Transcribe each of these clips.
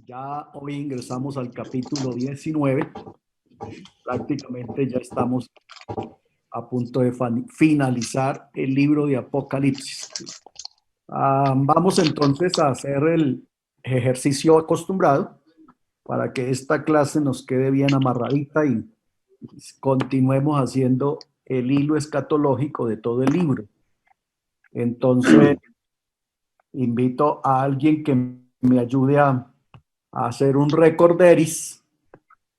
Ya hoy ingresamos al capítulo 19. Prácticamente ya estamos a punto de finalizar el libro de Apocalipsis. Vamos entonces a hacer el ejercicio acostumbrado para que esta clase nos quede bien amarradita y continuemos haciendo el hilo escatológico de todo el libro. Entonces, invito a alguien que me ayude a hacer un recorderis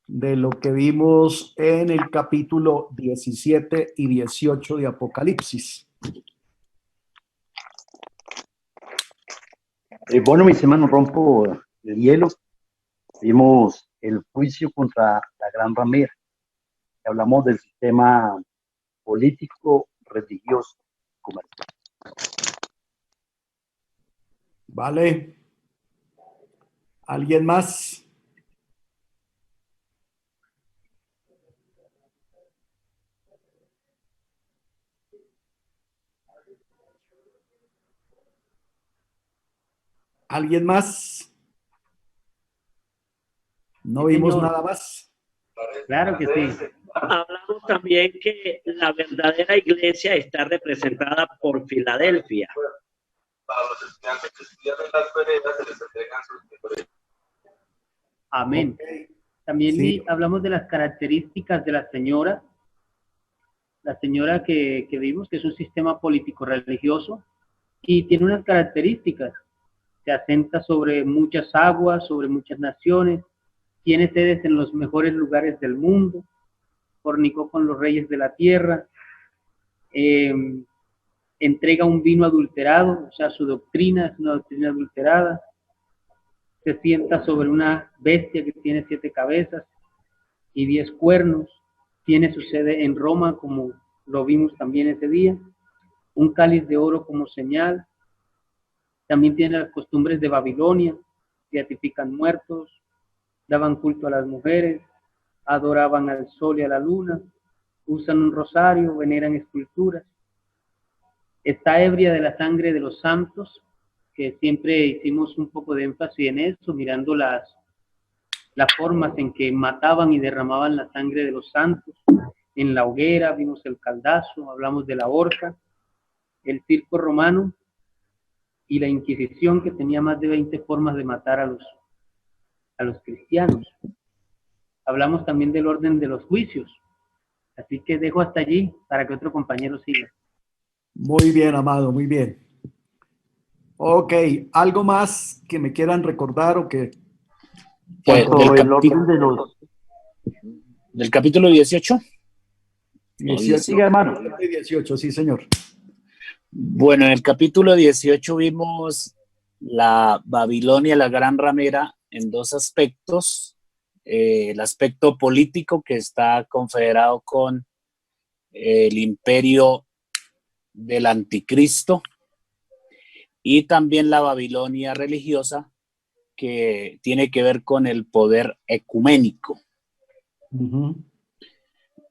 de lo que vimos en el capítulo 17 y 18 de Apocalipsis. Bueno, mis hermanos, rompo el hielo. Vimos el juicio contra la gran ramera. Hablamos del sistema político, religioso, comercial. Vale. ¿Alguien más? ¿Alguien más? ¿No vimos nada más? Claro que sí. Hablamos también que la verdadera iglesia está representada por Filadelfia. Para los estudiantes que estudian en las veredas se les entregan sus mejores. Amén. Okay. También Sí. hablamos de las características de la señora que vimos, que es un sistema político religioso y tiene unas características. Se asenta sobre muchas aguas, sobre muchas naciones, tiene sedes en los mejores lugares del mundo, fornicó con los reyes de la tierra, entrega un vino adulterado, o sea, su doctrina es una doctrina adulterada, se sienta sobre una bestia que tiene 7 cabezas y 10 cuernos, tiene su sede en Roma, como lo vimos también ese día, un cáliz de oro como señal, también tiene las costumbres de Babilonia, beatifican muertos, daban culto a las mujeres, adoraban al sol y a la luna, usan un rosario, veneran esculturas. Está ebria de la sangre de los santos, que siempre hicimos un poco de énfasis en eso, mirando las formas en que mataban y derramaban la sangre de los santos. En la hoguera vimos el caldazo, hablamos de la horca, el circo romano y la Inquisición, que tenía más de 20 formas de matar a los cristianos. Hablamos también del orden de los juicios, así que dejo hasta allí para que otro compañero siga. Muy bien, Amado, muy bien. Ok, ¿algo más que me quieran recordar o que... Del capítulo 18. 18, Siga, hermano. 18, sí, señor. Bueno, en el capítulo 18 vimos la Babilonia, la gran ramera, en 2 aspectos. El aspecto político, que está confederado con el imperio del anticristo, y también la Babilonia religiosa, que tiene que ver con el poder ecuménico.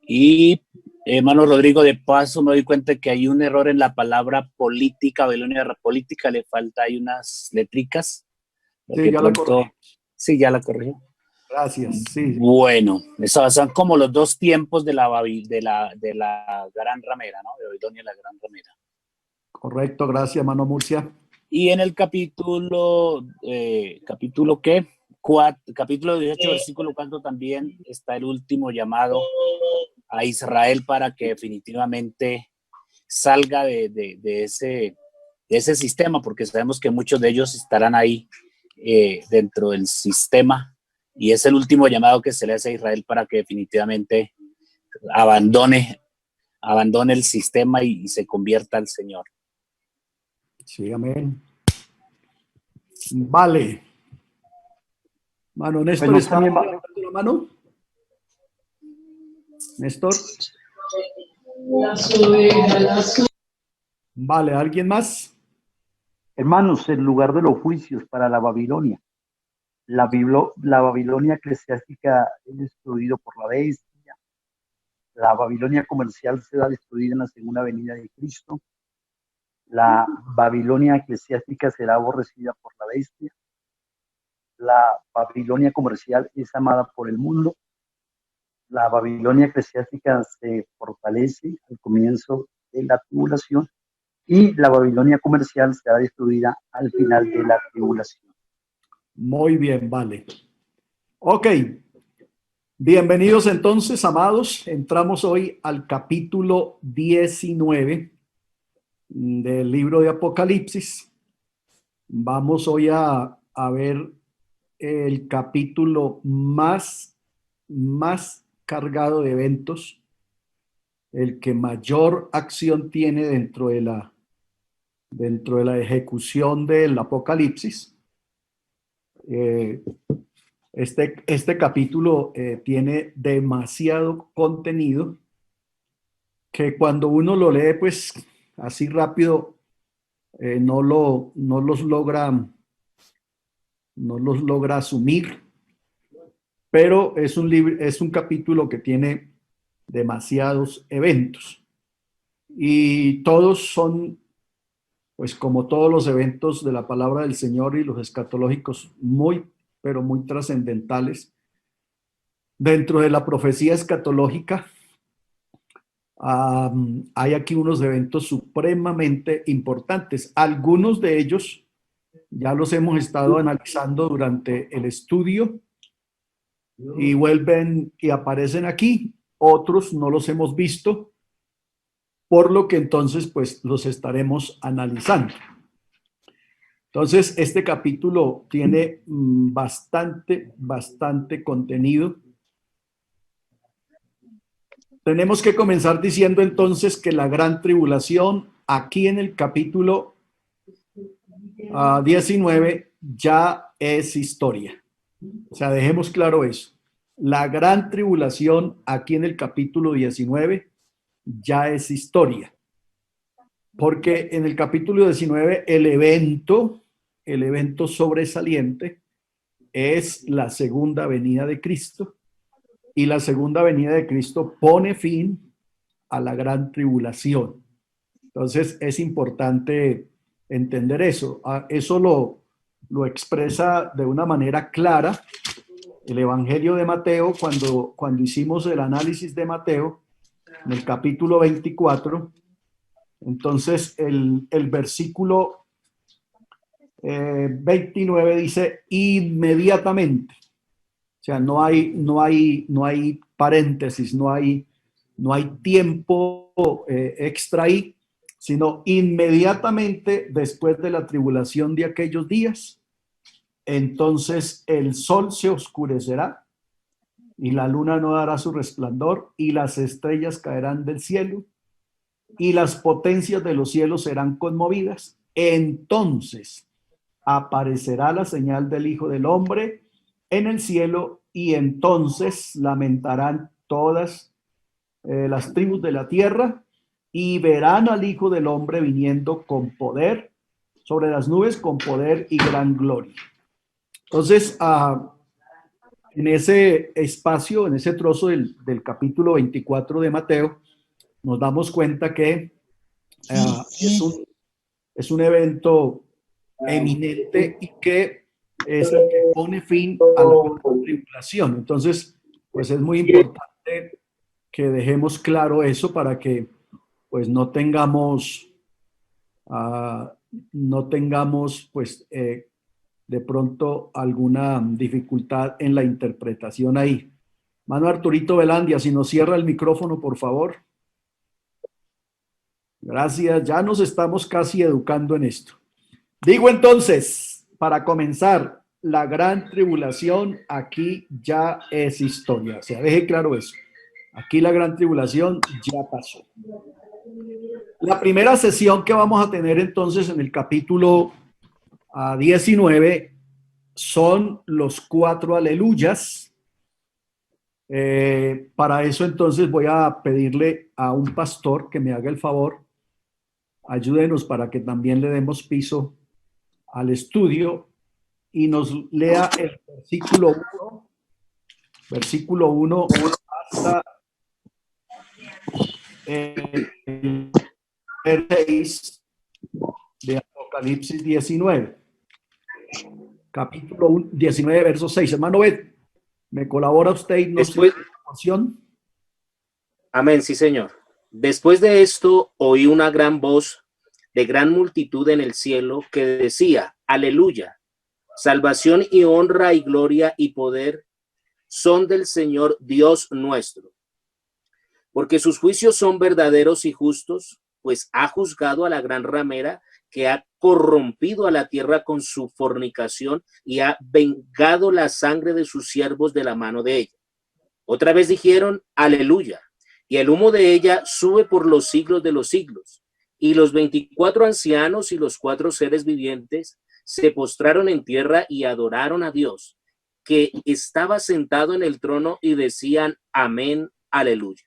Y hermano Rodrigo, de paso me doy cuenta que hay un error en la palabra política, Babilonia política, le falta, hay unas letricas. Sí, ya la corregí. Sí, ya la corrigió. Gracias, sí. Bueno, esos son como los 2 tiempos de la gran ramera, ¿no? De Babilonia, la gran ramera. Correcto, gracias, hermano Murcia. Y en el capítulo ¿qué? Capítulo 18, versículo 4, también está el último llamado a Israel para que definitivamente salga de ese sistema, porque sabemos que muchos de ellos estarán ahí dentro del sistema, y es el último llamado que se le hace a Israel para que definitivamente abandone el sistema y se convierta al Señor. Sí, amén. Vale. Mano, Néstor, Bueno, ¿está levantando la mano? Néstor. Vale, ¿alguien más? Hermanos, el lugar de los juicios para la Babilonia. La Babilonia eclesiástica es destruida por la bestia. La Babilonia comercial será destruida en la segunda venida de Cristo. La Babilonia eclesiástica será aborrecida por la bestia. la Babilonia comercial es amada por el mundo, la Babilonia eclesiástica se fortalece al comienzo de la tribulación y la Babilonia comercial será destruida al final de la tribulación. Muy bien, vale. Ok. Bienvenidos entonces, amados. Entramos hoy al capítulo 19 del libro de Apocalipsis. Vamos hoy a ver el capítulo más cargado de eventos, el que mayor acción tiene dentro de la ejecución del Apocalipsis. Este capítulo tiene demasiado contenido que cuando uno lo lee, pues así rápido, no los logra asumir, pero es un capítulo que tiene demasiados eventos y todos son, pues como todos los eventos de la palabra del Señor y los escatológicos, pero muy trascendentales. Dentro de la profecía escatológica hay aquí unos eventos supremamente importantes. Algunos de ellos ya los hemos estado analizando durante el estudio y vuelven y aparecen aquí. Otros no los hemos visto, por lo que entonces pues los estaremos analizando. Entonces, este capítulo tiene bastante contenido. Tenemos que comenzar diciendo entonces que la gran tribulación, aquí en el capítulo 19, ya es historia. O sea, dejemos claro eso. La gran tribulación, aquí en el capítulo 19, ya es historia. Porque en el capítulo 19 el evento sobresaliente es la segunda venida de Cristo, y la segunda venida de Cristo pone fin a la gran tribulación. Entonces es importante entender eso. Eso lo expresa de una manera clara el Evangelio de Mateo cuando hicimos el análisis de Mateo en el capítulo 24. Entonces, el versículo 29 dice inmediatamente. O sea, no hay paréntesis, no hay tiempo extra ahí, sino inmediatamente después de la tribulación de aquellos días, entonces el sol se oscurecerá y la luna no dará su resplandor y las estrellas caerán del cielo y las potencias de los cielos serán conmovidas. Entonces aparecerá la señal del Hijo del Hombre en el cielo y entonces lamentarán todas las tribus de la tierra y verán al Hijo del Hombre viniendo con poder sobre las nubes, con poder y gran gloria. Entonces, en ese espacio, en ese trozo del capítulo 24 de Mateo, nos damos cuenta que es un evento eminente y que es el que pone fin a la tribulación. Entonces, pues es muy importante que dejemos claro eso para que pues no tengamos pues de pronto alguna dificultad en la interpretación ahí. Mano Arturito Velandia, si nos cierra el micrófono, por favor. Gracias, ya nos estamos casi educando en esto. Digo entonces, para comenzar, la gran tribulación aquí ya es historia. O sea, deje claro eso. Aquí la gran tribulación ya pasó. La primera sesión que vamos a tener entonces en el capítulo 19 son los 4 aleluyas. Para eso entonces voy a pedirle a un pastor que me haga el favor. Ayúdenos para que también le demos piso al estudio y nos lea el versículo 1 hasta el 6 de Apocalipsis 19. capítulo 19, verso 6. Hermano Bet, ¿me colabora usted y nos Después, sigue la porción? amén, sí, Señor. Después de esto, oí una gran voz de gran multitud en el cielo que decía, aleluya, salvación y honra y gloria y poder son del Señor Dios nuestro, porque sus juicios son verdaderos y justos, pues ha juzgado a la gran ramera que ha corrompido a la tierra con su fornicación y ha vengado la sangre de sus siervos de la mano de ella. Otra vez dijeron, aleluya, y el humo de ella sube por los siglos de los siglos. Y los 24 ancianos y los 4 seres vivientes se postraron en tierra y adoraron a Dios, que estaba sentado en el trono, y decían, amén, aleluya.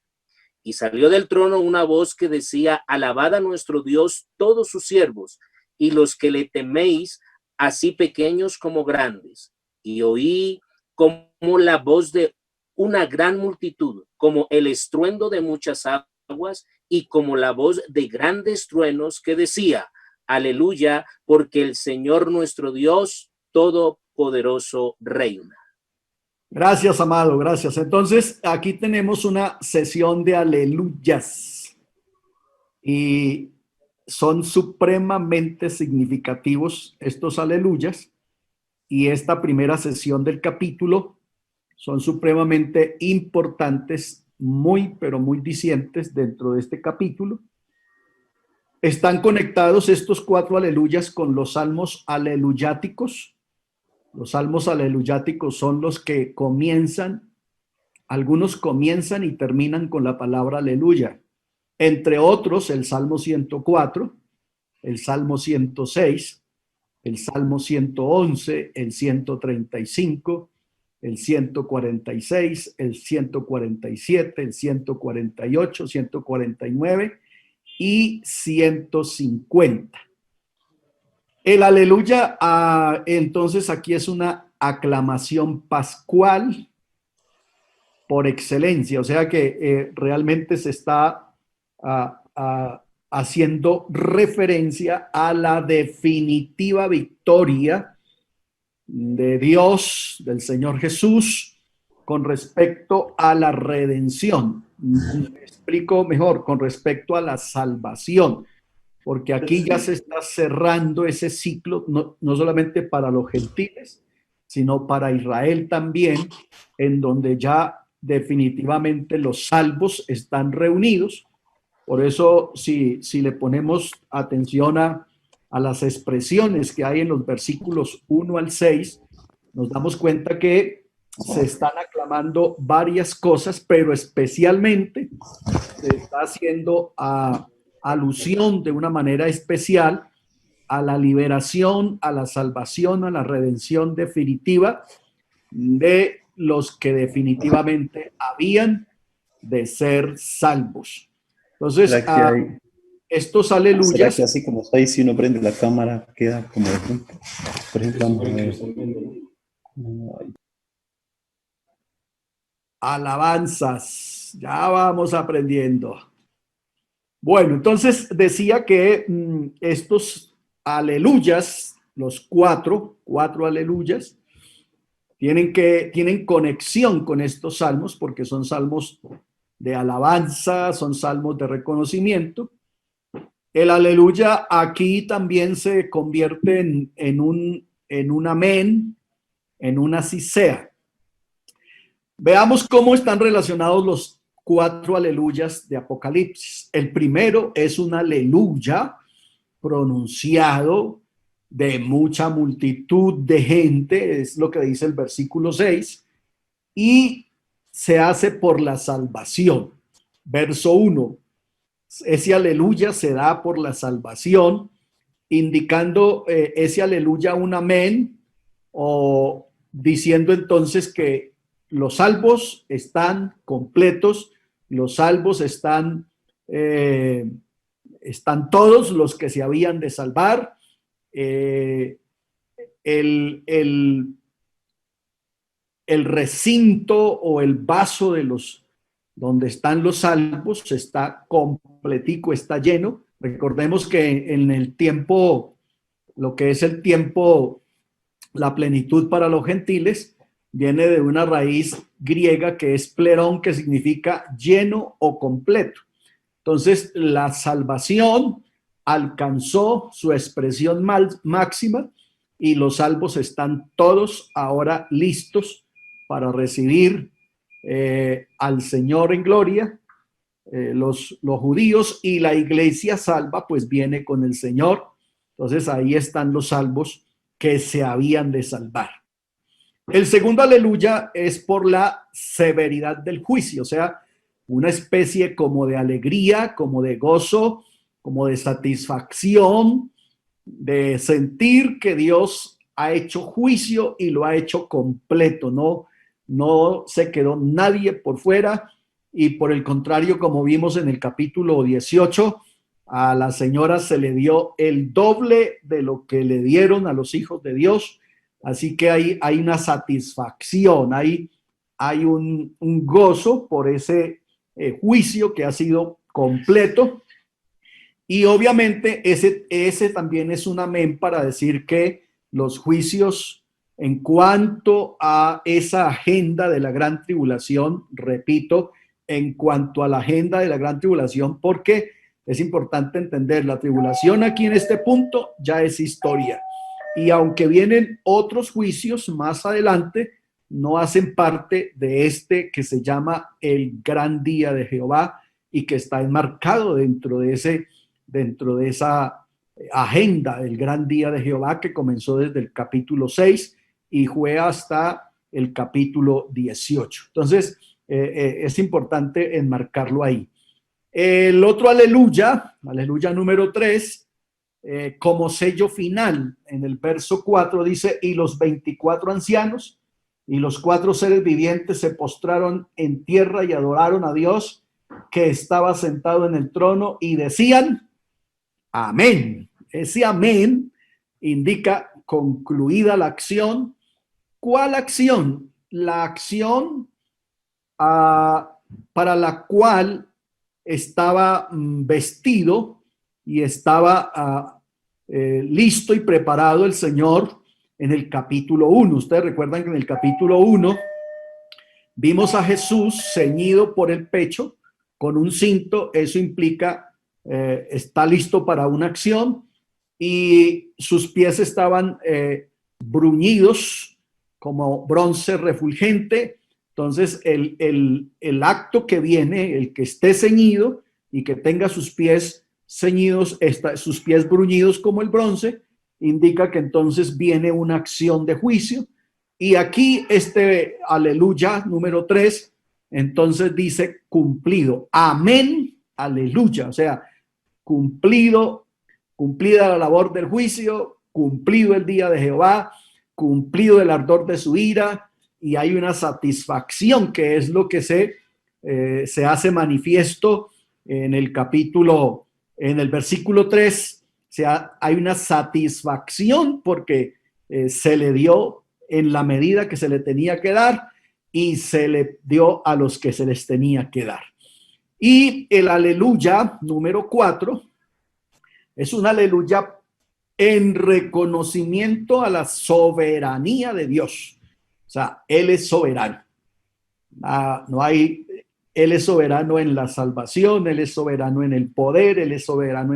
Y salió del trono una voz que decía, alabad a nuestro Dios todos sus siervos, y los que le teméis, así pequeños como grandes. Y oí como la voz de una gran multitud, como el estruendo de muchas aguas, y como la voz de grandes truenos que decía, aleluya, porque el Señor nuestro Dios todopoderoso reina. Gracias, amado, gracias. Entonces, aquí tenemos una sesión de aleluyas y son supremamente significativos estos aleluyas, y esta primera sesión del capítulo son supremamente importantes, muy, pero muy dicientes dentro de este capítulo. Están conectados estos 4 aleluyas con los salmos aleluyáticos. Los salmos aleluyáticos son los que comienzan, algunos comienzan y terminan con la palabra aleluya. Entre otros, el Salmo 104, el Salmo 106, el Salmo 111, el 135, el 146, el 147, el 148, 149 y 150. El aleluya, entonces aquí es una aclamación pascual por excelencia, o sea que realmente se está haciendo referencia a la definitiva victoria de Dios, del Señor Jesús, con respecto a la redención. Me explico mejor, con respecto a la salvación, porque aquí ya se está cerrando ese ciclo, no solamente para los gentiles, sino para Israel también, en donde ya definitivamente los salvos están reunidos. Por eso, si le ponemos atención a las expresiones que hay en los versículos 1 al 6, nos damos cuenta que se están aclamando varias cosas, pero especialmente se está haciendo alusión de una manera especial a la liberación, a la salvación, a la redención definitiva de los que definitivamente habían de ser salvos. Entonces, estos aleluyas... ¿Será que así como está ahí, si uno prende la cámara, queda como de punto? Por ejemplo, vamos a ver. Alabanzas, ya vamos aprendiendo. Bueno, entonces decía que estos aleluyas, los cuatro aleluyas, tienen conexión con estos salmos, porque son salmos de alabanza, son salmos de reconocimiento. El aleluya aquí también se convierte en un amén, en una así sea. Veamos cómo están relacionados los 4 aleluyas de Apocalipsis. El primero es un aleluya pronunciado de mucha multitud de gente, es lo que dice el versículo 6, y se hace por la salvación. Verso 1, ese aleluya se da por la salvación, indicando ese aleluya un amén, o diciendo entonces que los salvos están completos, los salvos están todos los que se habían de salvar. El recinto o el vaso de donde están los salvos está completico, está lleno. Recordemos que en el tiempo, lo que es el tiempo la plenitud para los gentiles, viene de una raíz griega que es plerón, que significa lleno o completo. Entonces, la salvación alcanzó su expresión máxima y los salvos están todos ahora listos para recibir al Señor en gloria. Los judíos y la iglesia salva pues viene con el Señor. Entonces ahí están los salvos que se habían de salvar. El segundo aleluya es por la severidad del juicio, o sea, una especie como de alegría, como de gozo, como de satisfacción, de sentir que Dios ha hecho juicio y lo ha hecho completo, no se quedó nadie por fuera. Y por el contrario, como vimos en el capítulo 18, a la señora se le dio el doble de lo que le dieron a los hijos de Dios. Así que hay una satisfacción, hay un gozo por ese juicio que ha sido completo. Y obviamente ese también es un amén para decir que los juicios en cuanto a esa agenda de la gran tribulación, repito, en cuanto a la agenda de la gran tribulación, porque es importante entender, la tribulación aquí en este punto ya es historia. Y aunque vienen otros juicios más adelante, no hacen parte de este que se llama el gran día de Jehová y que está enmarcado dentro de esa agenda del gran día de Jehová que comenzó desde el capítulo 6 y fue hasta el capítulo 18. Entonces, es importante enmarcarlo ahí. El otro aleluya número 3, como sello final, en el verso 4 dice, y los 24 ancianos y los 4 seres vivientes se postraron en tierra y adoraron a Dios que estaba sentado en el trono y decían, amén. Ese amén indica concluida la acción. ¿Cuál acción? La acción para la cual estaba vestido y estaba listo y preparado el Señor en el capítulo 1. Ustedes recuerdan que en el capítulo 1 vimos a Jesús ceñido por el pecho con un cinto. Eso implica está listo para una acción, y sus pies estaban bruñidos como bronce refulgente. Entonces el acto que viene, el que esté ceñido y que tenga sus pies ceñidos, sus pies bruñidos como el bronce, indica que entonces viene una acción de juicio. Y aquí este aleluya número 3, entonces dice cumplido. Amén, aleluya. O sea, cumplida la labor del juicio, cumplido el día de Jehová, cumplido el ardor de su ira, y hay una satisfacción que es lo que se hace manifiesto en el versículo 3. Hay una satisfacción porque se le dio en la medida que se le tenía que dar y se le dio a los que se les tenía que dar. Y el aleluya número 4 es un aleluya en reconocimiento a la soberanía de Dios. O sea, Él es soberano. Él es soberano en la salvación, Él es soberano en el poder, Él es soberano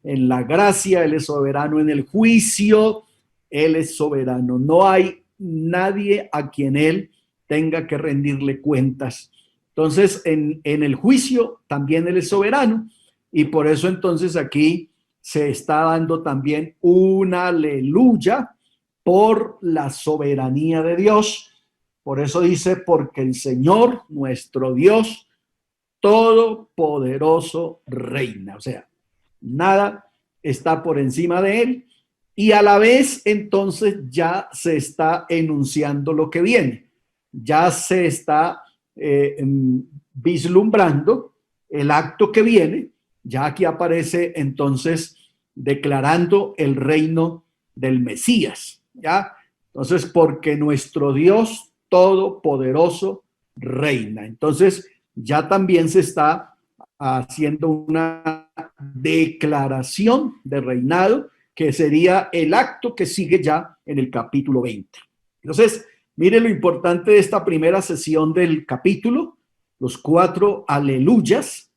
en la gracia, Él es soberano en el juicio, Él es soberano. No hay nadie a quien Él tenga que rendirle cuentas. Entonces, en el juicio también Él es soberano, y por eso entonces aquí se está dando también un aleluya por la soberanía de Dios. Por eso dice, porque el Señor, nuestro Dios, todopoderoso reina. O sea, nada está por encima de Él, y a la vez entonces ya se está enunciando lo que viene. Ya se está vislumbrando el acto que viene. Ya aquí aparece entonces declarando el reino del Mesías. ¿Ya? Entonces, porque nuestro Dios todopoderoso reina. Entonces, ya también se está haciendo una declaración de reinado, que sería el acto que sigue ya en el capítulo 20. Entonces, mire lo importante de esta primera sesión del capítulo, los 4 aleluyas,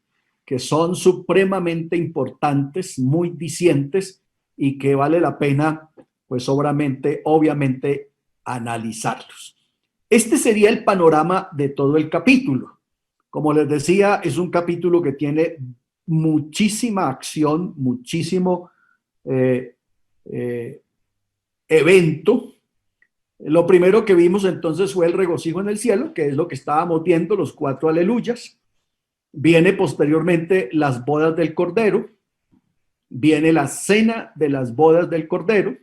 que son supremamente importantes, muy dicientes y que vale la pena, pues obviamente, analizarlos. Este sería el panorama de todo el capítulo. Como les decía, es un capítulo que tiene muchísima acción, muchísimo evento. Lo primero que vimos entonces fue el regocijo en el cielo, que es lo que estábamos viendo, los 4 aleluyas. Viene posteriormente las bodas del Cordero, viene la cena de las bodas del Cordero,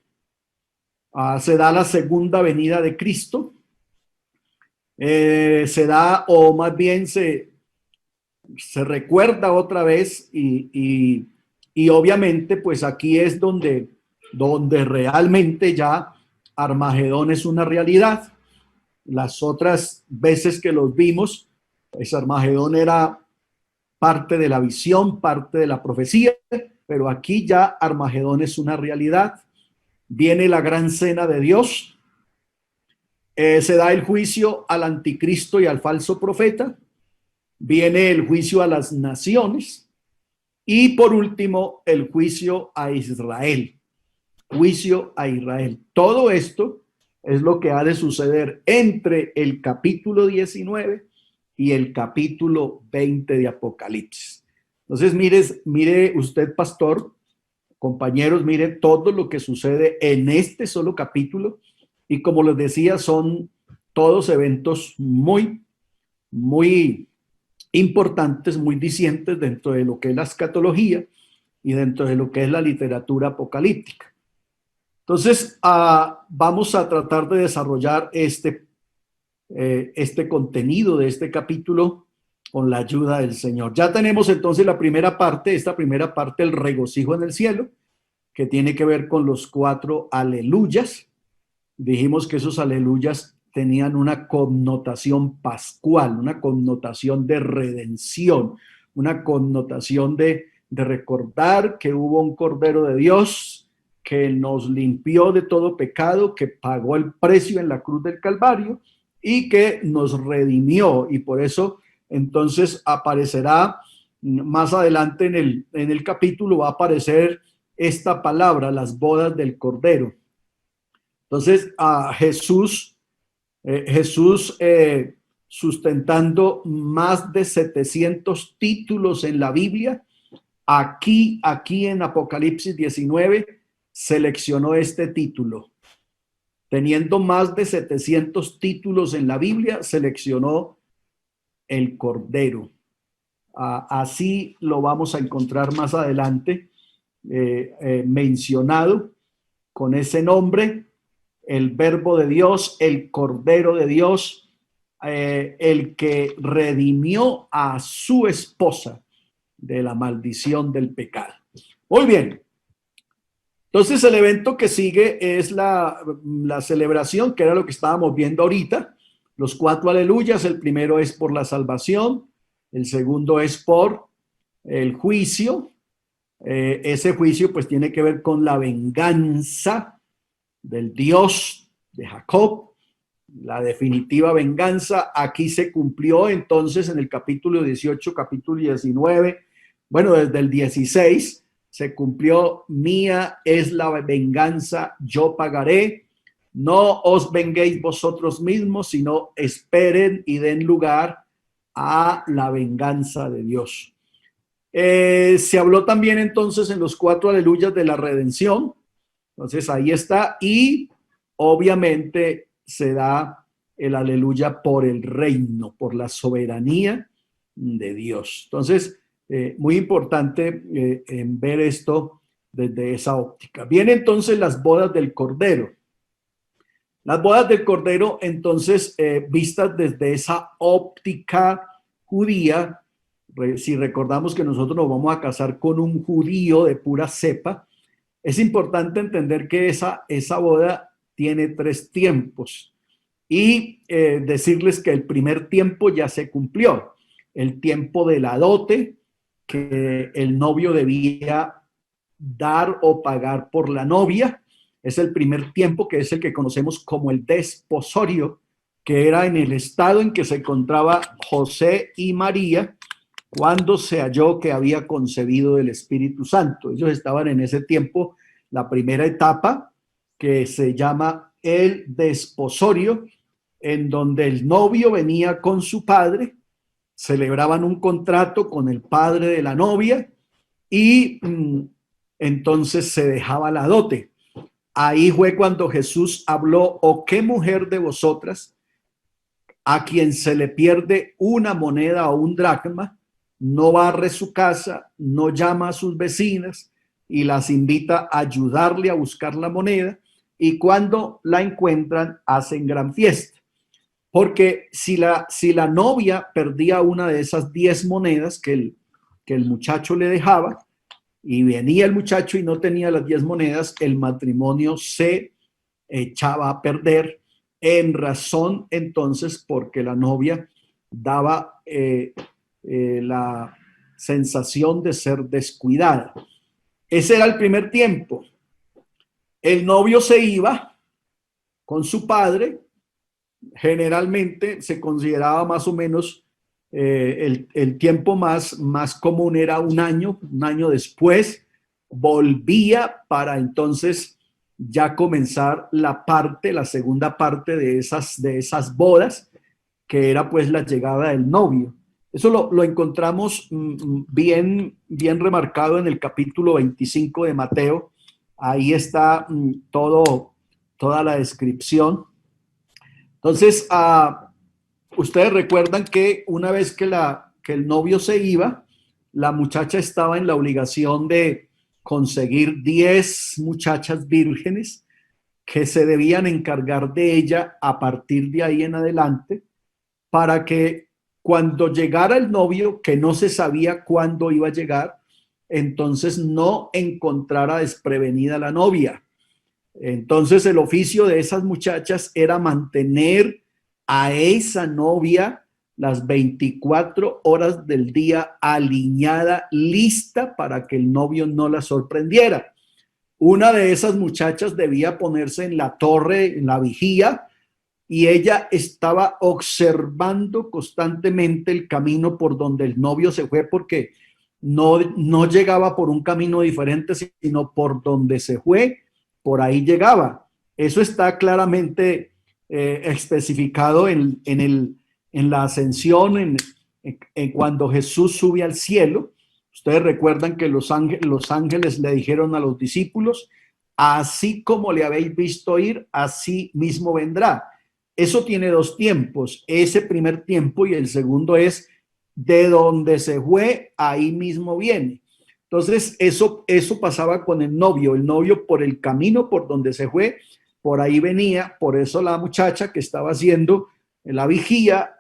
se da la segunda venida de Cristo, se da, o más bien se recuerda otra vez y obviamente pues aquí es donde realmente ya Armagedón es una realidad. Las otras veces que los vimos, pues Armagedón era parte de la visión, parte de la profecía, pero aquí ya Armagedón es una realidad. Viene la gran cena de Dios, se da el juicio al anticristo y al falso profeta, viene el juicio a las naciones y por último el juicio a Israel. Juicio a Israel. Todo esto es lo que ha de suceder entre el capítulo 19 y el capítulo 20 de Apocalipsis. Entonces, mire usted, pastor, compañeros, mire todo lo que sucede en este solo capítulo y como les decía, son todos eventos muy importantes, muy dicientes dentro de lo que es la escatología y dentro de lo que es la literatura apocalíptica. Entonces, vamos a tratar de desarrollar este contenido de este capítulo con la ayuda del Señor. Ya tenemos entonces esta primera parte, el regocijo en el cielo, que tiene que ver con los 4 aleluyas. Dijimos que esos aleluyas tenían una connotación pascual, una connotación de redención, una connotación de recordar que hubo un Cordero de Dios que nos limpió de todo pecado, que pagó el precio en la cruz del Calvario y que nos redimió. Y por eso entonces aparecerá más adelante en el capítulo, va a aparecer esta palabra, las bodas del Cordero. Entonces a Jesús sustentando más de 700 títulos en la Biblia, aquí en Apocalipsis 19 seleccionó este título. Teniendo más de 700 títulos en la Biblia, seleccionó el Cordero. Así lo vamos a encontrar más adelante mencionado con ese nombre, el Verbo de Dios, el Cordero de Dios, el que redimió a su esposa de la maldición del pecado. Muy bien. Entonces el evento que sigue es la celebración, que era lo que estábamos viendo ahorita. Los 4 aleluyas, el primero es por la salvación, el segundo es por el juicio. Ese juicio pues tiene que ver con la venganza del Dios de Jacob, la definitiva venganza. Aquí se cumplió entonces en el capítulo 18, capítulo 19, bueno, desde el 16, se cumplió, mía es la venganza, yo pagaré, no os venguéis vosotros mismos, sino esperen y den lugar a la venganza de Dios. Se habló también entonces en los 4 aleluyas de la redención, entonces ahí está, y obviamente se da el aleluya por el reino, por la soberanía de Dios. Entonces, muy importante ver esto desde esa óptica. Vienen entonces las bodas del Cordero. Las bodas del Cordero, entonces, vistas desde esa óptica judía. Si recordamos que nosotros nos vamos a casar con un judío de pura cepa, es importante entender que esa boda tiene 3 tiempos y decirles que el primer tiempo ya se cumplió, el tiempo de la dote, que el novio debía dar o pagar por la novia. Es el primer tiempo, que es el que conocemos como el desposorio, que era en el estado en que se encontraba José y María cuando se halló que había concebido del Espíritu Santo. Ellos estaban en ese tiempo, la primera etapa, que se llama el desposorio, en donde el novio venía con su padre, celebraban un contrato con el padre de la novia y entonces se dejaba la dote. Ahí fue cuando Jesús habló: ¿o qué mujer de vosotras, a quien se le pierde una moneda o un dracma, no barre su casa, no llama a sus vecinas y las invita a ayudarle a buscar la moneda, y cuando la encuentran hacen gran fiesta? Porque si la novia perdía una de esas 10 monedas que el muchacho le dejaba, y venía el muchacho y no tenía las 10 monedas, el matrimonio se echaba a perder, en razón entonces porque la novia daba la sensación de ser descuidada. Ese era el primer tiempo. El novio se iba con su padre. Generalmente se consideraba más o menos el tiempo más común era un año después volvía para entonces ya comenzar la segunda parte de esas bodas, que era pues la llegada del novio. Eso lo encontramos bien remarcado en el capítulo 25 de Mateo. Ahí está toda la descripción. Entonces, ustedes recuerdan que una vez que el novio se iba, la muchacha estaba en la obligación de conseguir 10 muchachas vírgenes que se debían encargar de ella a partir de ahí en adelante, para que cuando llegara el novio, que no se sabía cuándo iba a llegar, entonces no encontrara desprevenida la novia. Entonces el oficio de esas muchachas era mantener a esa novia las 24 horas del día alineada, lista para que el novio no la sorprendiera. Una de esas muchachas debía ponerse en la torre, en la vigía, y ella estaba observando constantemente el camino por donde el novio se fue, porque no llegaba por un camino diferente, sino por donde se fue, por ahí llegaba. Eso está claramente especificado en la ascensión, en cuando Jesús sube al cielo. Ustedes recuerdan que los ángeles le dijeron a los discípulos: así como le habéis visto ir, así mismo vendrá. Eso tiene dos tiempos, ese primer tiempo, y el segundo es: de donde se fue, ahí mismo viene. Entonces, eso pasaba con el novio. El novio, por el camino por donde se fue, por ahí venía. Por eso la muchacha que estaba haciendo la vigía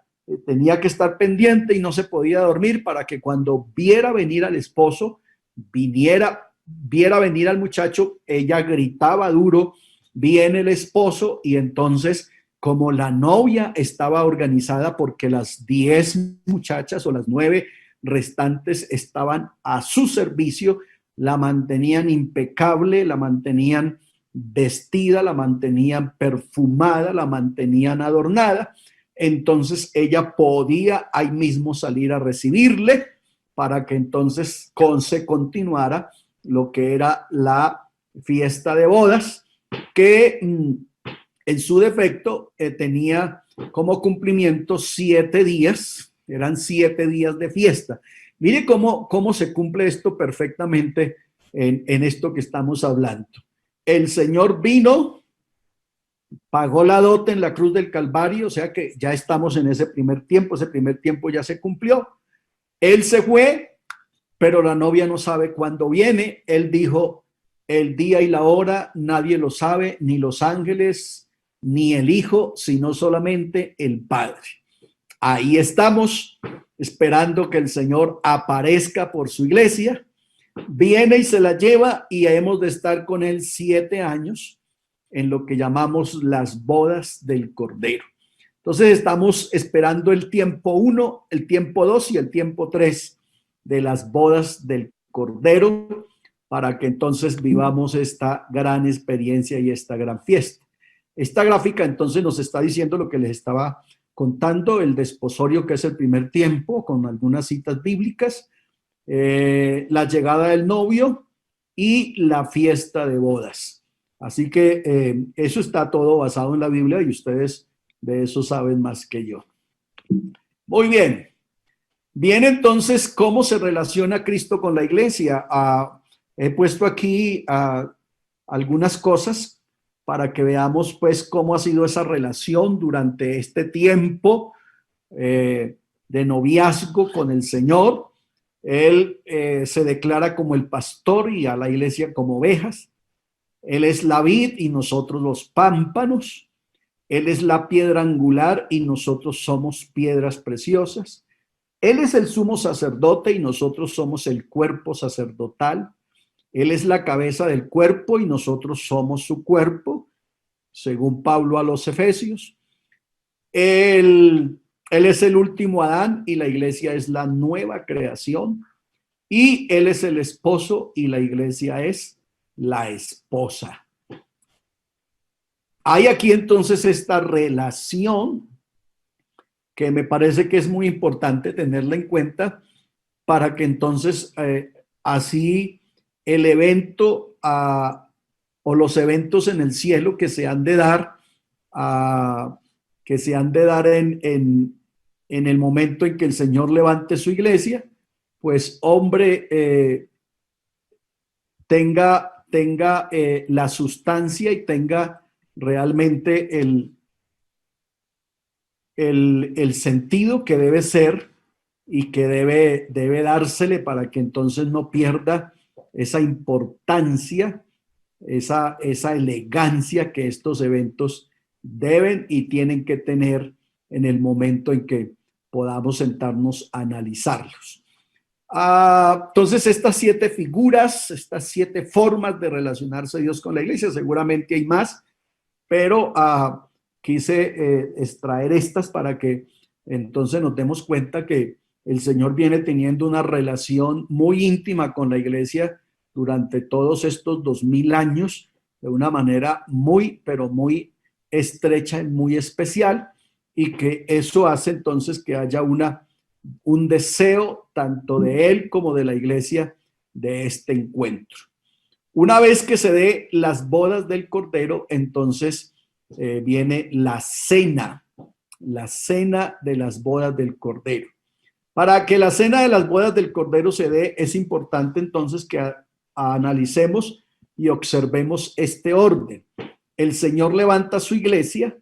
tenía que estar pendiente y no se podía dormir, para que cuando viera venir al esposo, viera venir al muchacho, ella gritaba duro: viene el esposo. Y entonces, como la novia estaba organizada, porque las 10 muchachas o las 9 restantes estaban a su servicio, la mantenían impecable, la mantenían vestida, la mantenían perfumada, la mantenían adornada. Entonces ella podía ahí mismo salir a recibirle, para que entonces se continuara lo que era la fiesta de bodas, que en su defecto tenía como cumplimiento 7 días. Eran 7 días de fiesta. Mire cómo se cumple esto perfectamente en esto que estamos hablando. El Señor vino, pagó la dote en la cruz del Calvario, o sea que ya estamos en ese primer tiempo ya se cumplió. Él se fue, pero la novia no sabe cuándo viene. Él dijo: el día y la hora nadie lo sabe, ni los ángeles, ni el Hijo, sino solamente el Padre. Ahí estamos esperando que el Señor aparezca por su iglesia. Viene y se la lleva, y hemos de estar con él 7 años en lo que llamamos las bodas del Cordero. Entonces estamos esperando el tiempo 1, el tiempo 2 y el tiempo 3 de las bodas del Cordero, para que entonces vivamos esta gran experiencia y esta gran fiesta. Esta gráfica entonces nos está diciendo lo que les estaba contando, el desposorio, que es el primer tiempo, con algunas citas bíblicas, la llegada del novio y la fiesta de bodas. Así que eso está todo basado en la Biblia y ustedes de eso saben más que yo. Muy bien. Bien, entonces, ¿cómo se relaciona Cristo con la iglesia? He puesto aquí algunas cosas para que veamos pues cómo ha sido esa relación durante este tiempo de noviazgo con el Señor. Él se declara como el pastor y a la iglesia como ovejas. Él es la vid y nosotros los pámpanos. Él es la piedra angular y nosotros somos piedras preciosas. Él es el sumo sacerdote y nosotros somos el cuerpo sacerdotal. Él es la cabeza del cuerpo y nosotros somos su cuerpo, según Pablo a los Efesios. Él es el último Adán y la iglesia es la nueva creación. Y él es el esposo y la iglesia es la esposa. Hay aquí entonces esta relación que me parece que es muy importante tenerla en cuenta para que entonces así el evento o los eventos en el cielo que se han de dar, en el momento en que el Señor levante su iglesia, pues hombre, tenga la sustancia y tenga realmente el sentido que debe ser y que debe dársele para que entonces no pierda esa importancia, esa elegancia que estos eventos deben y tienen que tener en el momento en que podamos sentarnos a analizarlos. Entonces, estas 7 figuras, estas 7 formas de relacionarse Dios con la iglesia, seguramente hay más, pero quise extraer estas para que entonces nos demos cuenta que el Señor viene teniendo una relación muy íntima con la iglesia durante todos estos 2000 años de una manera muy, pero muy estrecha y muy especial, y que eso hace entonces que haya un deseo tanto de él como de la iglesia de este encuentro. Una vez que se dé las bodas del Cordero, entonces viene la cena de las bodas del Cordero. Para que la cena de las bodas del Cordero se dé, es importante entonces que analicemos y observemos este orden. El Señor levanta su iglesia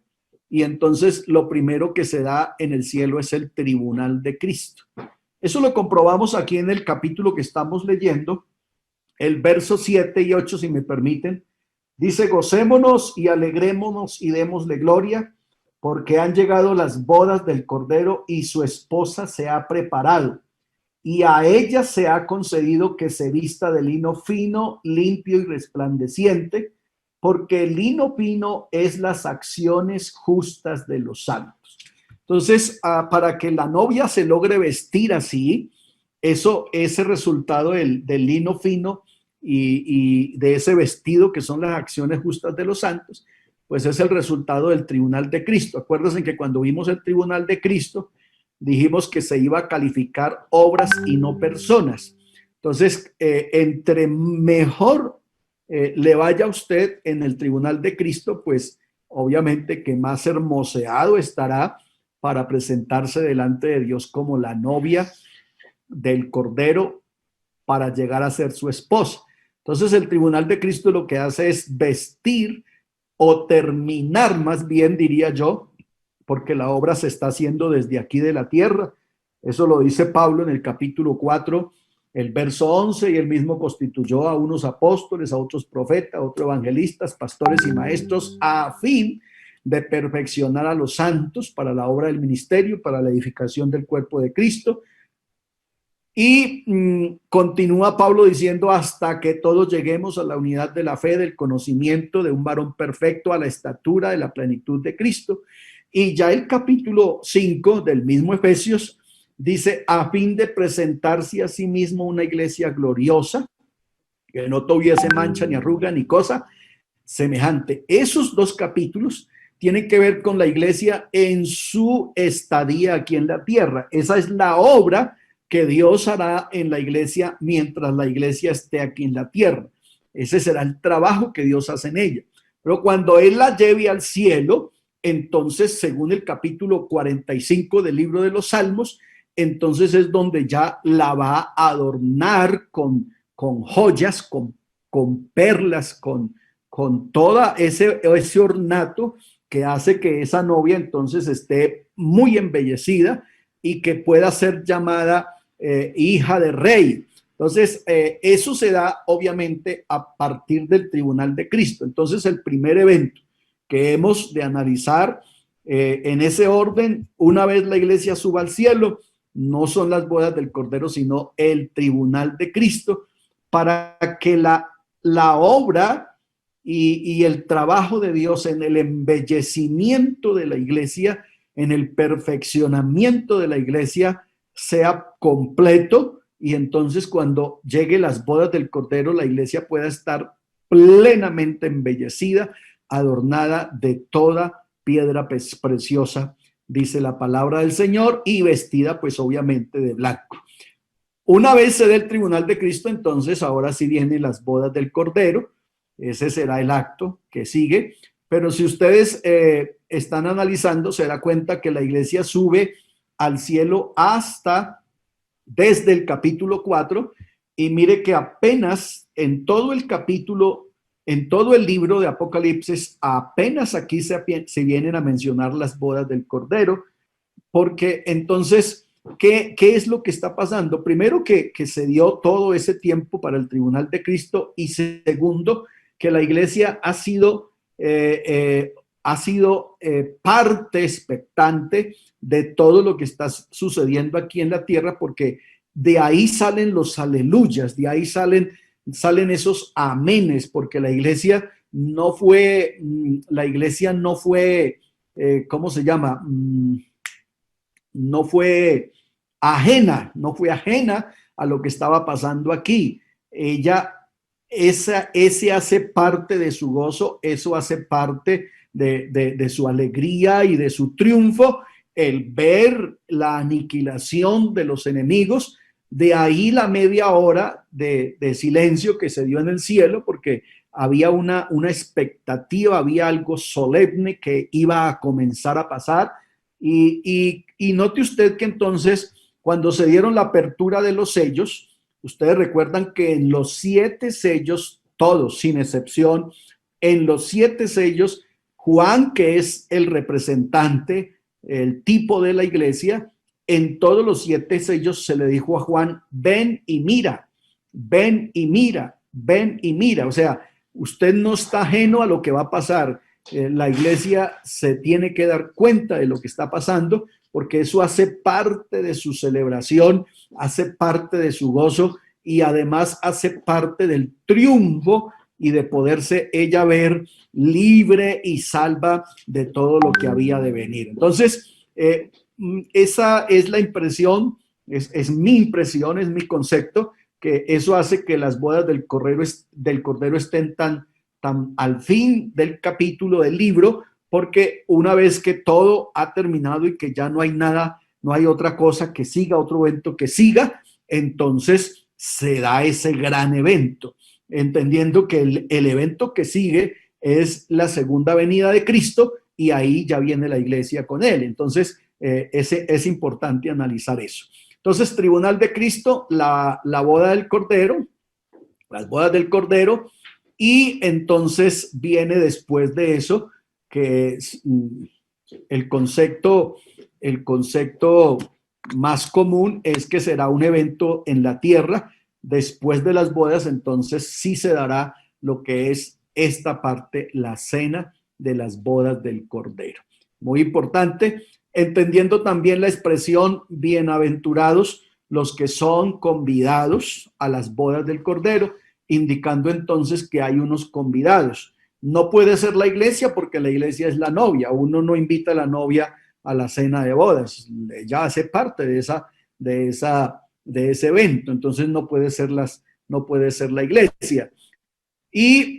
y entonces lo primero que se da en el cielo es el tribunal de Cristo. Eso lo comprobamos aquí en el capítulo que estamos leyendo, el verso 7 y 8, si me permiten. Dice: gocémonos y alegrémonos y démosle gloria, porque han llegado las bodas del Cordero y su esposa se ha preparado. Y a ella se ha concedido que se vista de lino fino, limpio y resplandeciente, porque el lino fino es las acciones justas de los santos. Entonces, para que la novia se logre vestir así, ese resultado del lino fino y de ese vestido que son las acciones justas de los santos, pues es el resultado del tribunal de Cristo. Acuérdense que cuando vimos el tribunal de Cristo, dijimos que se iba a calificar obras y no personas. Entonces, entre mejor le vaya a usted en el tribunal de Cristo, pues obviamente que más hermoseado estará para presentarse delante de Dios como la novia del Cordero para llegar a ser su esposa. Entonces, el tribunal de Cristo lo que hace es vestir o terminar, más bien diría yo, porque la obra se está haciendo desde aquí de la tierra. Eso lo dice Pablo en el capítulo 4, el verso 11, y él mismo constituyó a unos apóstoles, a otros profetas, a otros evangelistas, pastores y maestros, a fin de perfeccionar a los santos para la obra del ministerio, para la edificación del cuerpo de Cristo. Y continúa Pablo diciendo: hasta que todos lleguemos a la unidad de la fe, del conocimiento de un varón perfecto, a la estatura de la plenitud de Cristo. Y ya el capítulo 5 del mismo Efesios dice: a fin de presentarse a sí mismo una iglesia gloriosa, que no tuviese mancha ni arruga ni cosa semejante. Esos dos capítulos tienen que ver con la iglesia en su estadía aquí en la tierra. Esa es la obra que Dios hará en la iglesia mientras la iglesia esté aquí en la tierra. Ese será el trabajo que Dios hace en ella. Pero cuando Él la lleve al cielo, entonces, según el capítulo 45 del libro de los Salmos, entonces es donde ya la va a adornar con joyas, con perlas, con toda ese ornato que hace que esa novia entonces esté muy embellecida y que pueda ser llamada hija de rey. Entonces, eso se da obviamente a partir del tribunal de Cristo. Entonces, el primer evento que hemos de analizar en ese orden, una vez la iglesia suba al cielo, no son las bodas del Cordero, sino el tribunal de Cristo, para que la obra y el trabajo de Dios en el embellecimiento de la iglesia, en el perfeccionamiento de la iglesia, sea completo, y entonces cuando llegue las bodas del Cordero, la iglesia pueda estar plenamente embellecida, adornada de toda piedra preciosa, dice la palabra del Señor, y vestida pues obviamente de blanco. Una vez se dé el tribunal de Cristo, entonces ahora sí vienen las bodas del Cordero. Ese será el acto que sigue. Pero si ustedes están analizando, se da cuenta que la iglesia sube al cielo desde el capítulo 4, y mire que apenas en todo el capítulo, en todo el libro de Apocalipsis, apenas aquí se vienen a mencionar las bodas del Cordero, porque entonces, ¿qué es lo que está pasando? Primero, que se dio todo ese tiempo para el tribunal de Cristo, y segundo, que la iglesia ha sido parte expectante de todo lo que está sucediendo aquí en la tierra, porque de ahí salen los aleluyas, de ahí salen esos amenes, porque la iglesia no fue, ¿cómo se llama? No fue ajena a lo que estaba pasando aquí. Ese hace parte de su gozo, eso hace parte de su alegría y de su triunfo, el ver la aniquilación de los enemigos. De ahí la media hora de silencio que se dio en el cielo, porque había una expectativa, había algo solemne que iba a comenzar a pasar. Y note usted que entonces, cuando se dieron la apertura de los sellos, ustedes recuerdan que en los 7 sellos, todos sin excepción, en los 7 sellos, Juan, que es el representante, el tipo de la iglesia, en todos los 7 sellos se le dijo a Juan: ven y mira, ven y mira, ven y mira. O sea, usted no está ajeno a lo que va a pasar. La iglesia se tiene que dar cuenta de lo que está pasando, porque eso hace parte de su celebración, hace parte de su gozo, y además hace parte del triunfo y de poderse ella ver libre y salva de todo lo que había de venir. Entonces, esa es la impresión, es mi impresión, es mi concepto, que eso hace que las bodas del Cordero estén tan al fin del capítulo del libro, porque una vez que todo ha terminado y que ya no hay nada, no hay otra cosa que siga, otro evento que siga, entonces se da ese gran evento, entendiendo que el evento que sigue es la segunda venida de Cristo, y ahí ya viene la iglesia con él. Entonces, es importante analizar eso. Entonces, tribunal de Cristo, la boda del Cordero, las bodas del Cordero, y entonces viene después de eso, que es el concepto más común, es que será un evento en la tierra. Después de las bodas, entonces sí se dará lo que es esta parte, la cena de las bodas del Cordero. Muy importante, entendiendo también la expresión bienaventurados los que son convidados a las bodas del Cordero, indicando entonces que hay unos convidados. No puede ser la iglesia, porque la iglesia es la novia. Uno no invita a la novia a la cena de bodas, ya hace parte de ese evento, entonces no puede ser las no puede ser la iglesia. Y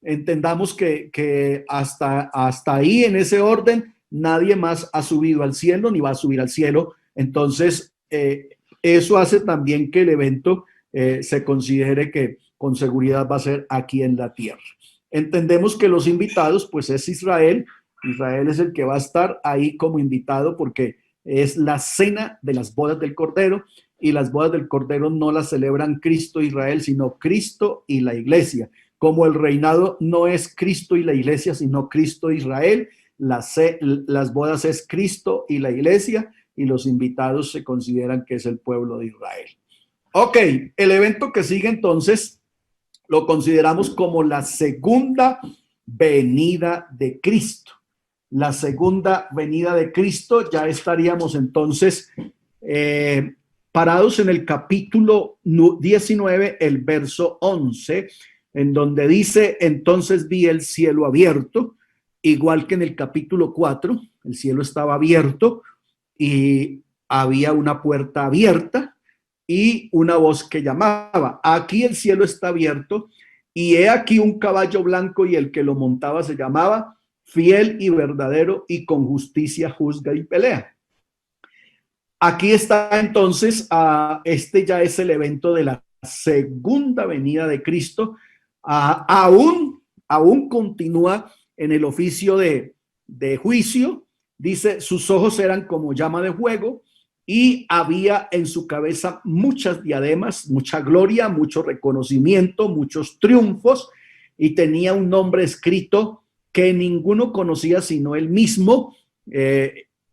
entendamos que hasta ahí, en ese orden, nadie más ha subido al cielo ni va a subir al cielo. Entonces, eso hace también que el evento se considere que con seguridad va a ser aquí en la tierra. Entendemos que los invitados, pues es Israel. Israel es el que va a estar ahí como invitado porque es la cena de las bodas del Cordero, y las bodas del Cordero no las celebran Cristo e Israel, sino Cristo y la iglesia. Como el reinado no es Cristo y la iglesia, sino Cristo e Israel, las bodas es Cristo y la iglesia, y los invitados se consideran que es el pueblo de Israel. Ok, el evento que sigue entonces lo consideramos como la segunda venida de Cristo. La segunda venida de Cristo, ya estaríamos entonces parados en el capítulo 19, el verso 11, en donde dice: entonces vi el cielo abierto, igual que en el capítulo 4, el cielo estaba abierto y había una puerta abierta y una voz que llamaba. Aquí el cielo está abierto y he aquí un caballo blanco, y el que lo montaba se llamaba Fiel y Verdadero, y con justicia juzga y pelea. Aquí está entonces, este ya es el evento de la segunda venida de Cristo. Aún continúa en el oficio de juicio. Dice: sus ojos eran como llama de fuego, y había en su cabeza muchas diademas, mucha gloria, mucho reconocimiento, muchos triunfos, y tenía un nombre escrito que ninguno conocía sino él mismo.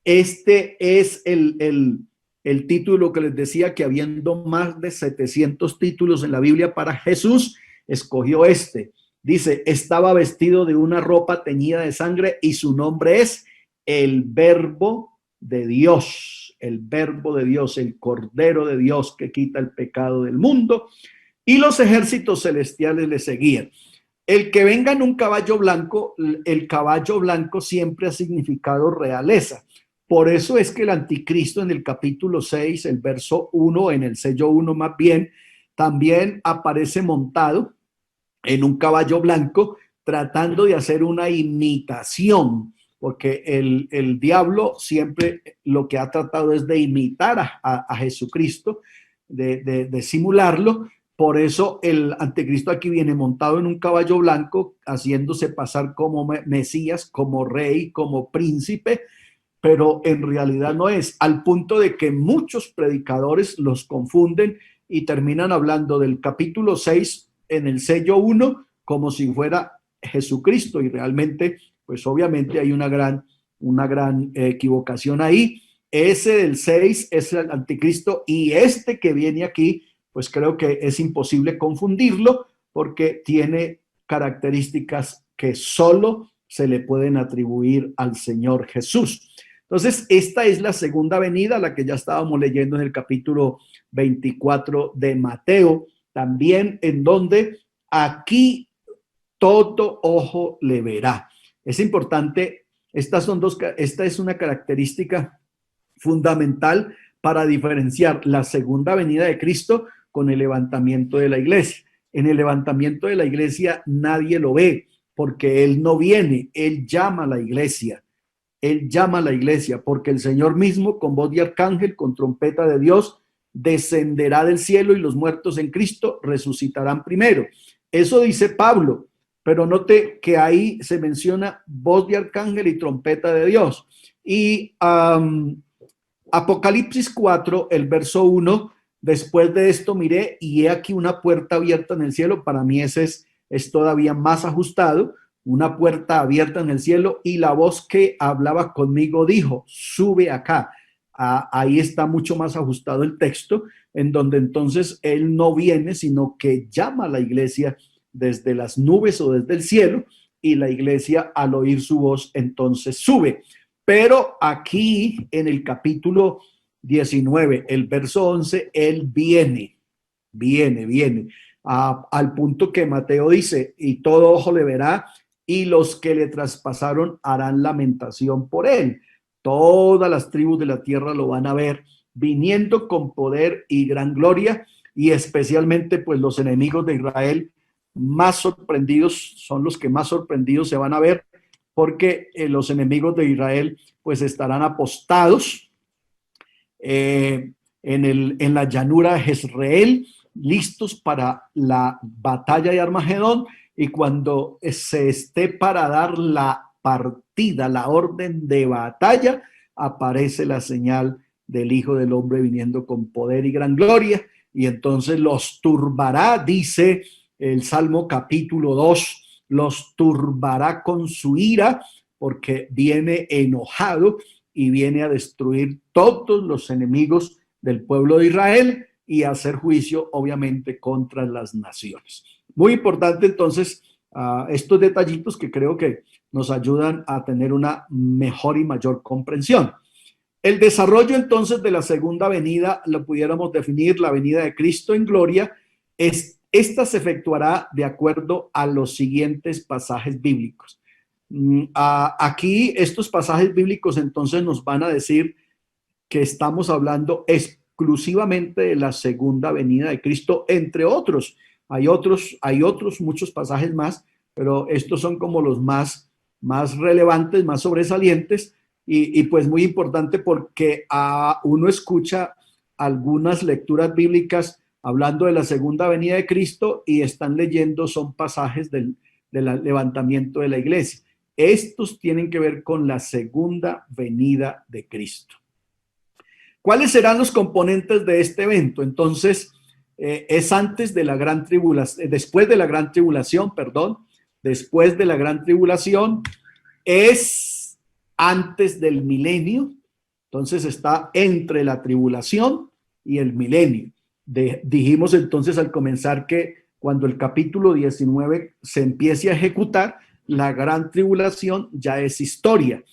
Este es el título que les decía, que habiendo más de 700 títulos en la Biblia para Jesús, escogió este. Dice: estaba vestido de una ropa teñida de sangre, y su nombre es el Verbo de Dios, el Verbo de Dios, el Cordero de Dios que quita el pecado del mundo. Y los ejércitos celestiales le seguían. El que venga en un caballo blanco, el caballo blanco siempre ha significado realeza. Por eso es que el anticristo en el capítulo 6, el verso 1, en el sello 1 más bien, también aparece montado en un caballo blanco, tratando de hacer una imitación, porque el diablo siempre lo que ha tratado es de imitar a Jesucristo, de simularlo. Por eso el anticristo aquí viene montado en un caballo blanco, haciéndose pasar como Mesías, como rey, como príncipe, pero en realidad no es, al punto de que muchos predicadores los confunden y terminan hablando del capítulo 6 en el sello 1 como si fuera Jesucristo, y realmente, pues obviamente hay una gran equivocación ahí. Ese del 6 es el anticristo, y este que viene aquí, pues creo que es imposible confundirlo, porque tiene características que solo se le pueden atribuir al Señor Jesús. Entonces, esta es la segunda venida, la que ya estábamos leyendo en el capítulo 24 de Mateo, también, en donde aquí todo ojo le verá. Es importante, esta es una característica fundamental para diferenciar la segunda venida de Cristo con el levantamiento de la iglesia. En el levantamiento de la iglesia nadie lo ve, porque Él no viene, Él llama a la iglesia. Él llama a la iglesia, porque el Señor mismo, con voz de arcángel, con trompeta de Dios, descenderá del cielo, y los muertos en Cristo resucitarán primero. Eso dice Pablo, pero note que ahí se menciona voz de arcángel y trompeta de Dios. Y Apocalipsis 4, el verso 1, después de esto miré y he aquí una puerta abierta en el cielo. Para mí ese es todavía más ajustado. Una puerta abierta en el cielo, y la voz que hablaba conmigo dijo: sube acá. Ahí está mucho más ajustado el texto, en donde entonces Él no viene, sino que llama a la iglesia desde las nubes o desde el cielo, y la iglesia, al oír su voz, entonces sube. Pero aquí en el capítulo 19, el verso 11, Él viene, al punto que Mateo dice: y todo ojo le verá, y los que le traspasaron harán lamentación por él. Todas las tribus de la tierra lo van a ver, viniendo con poder y gran gloria, y especialmente pues los enemigos de Israel más sorprendidos, son los que más sorprendidos se van a ver, porque los enemigos de Israel pues estarán apostados en la llanura de Jezreel, listos para la batalla de Armagedón, y cuando se esté para dar la partida, la orden de batalla, aparece la señal del Hijo del Hombre viniendo con poder y gran gloria, y entonces los turbará, dice el Salmo capítulo 2, los turbará con su ira, porque viene enojado y viene a destruir todos los enemigos del pueblo de Israel y a hacer juicio, obviamente, contra las naciones. Muy importante, entonces, estos detallitos que creo que nos ayudan a tener una mejor y mayor comprensión. El desarrollo, entonces, de la segunda venida, lo pudiéramos definir, la venida de Cristo en gloria, esta se efectuará de acuerdo a los siguientes pasajes bíblicos. Aquí estos pasajes bíblicos entonces nos van a decir que estamos hablando exclusivamente de la segunda venida de Cristo, entre otros. Hay otros muchos pasajes más, pero estos son como los más relevantes, más sobresalientes, y pues muy importante porque uno escucha algunas lecturas bíblicas hablando de la segunda venida de Cristo y están leyendo, son pasajes del levantamiento de la iglesia. Estos tienen que ver con la segunda venida de Cristo. ¿Cuáles serán los componentes de este evento? Entonces, es antes de la gran tribulación, después de la gran tribulación, después de la gran tribulación, es antes del milenio, entonces está entre la tribulación y el milenio. Dijimos entonces al comenzar que cuando el capítulo 19 se empiece a ejecutar, la gran tribulación ya es historia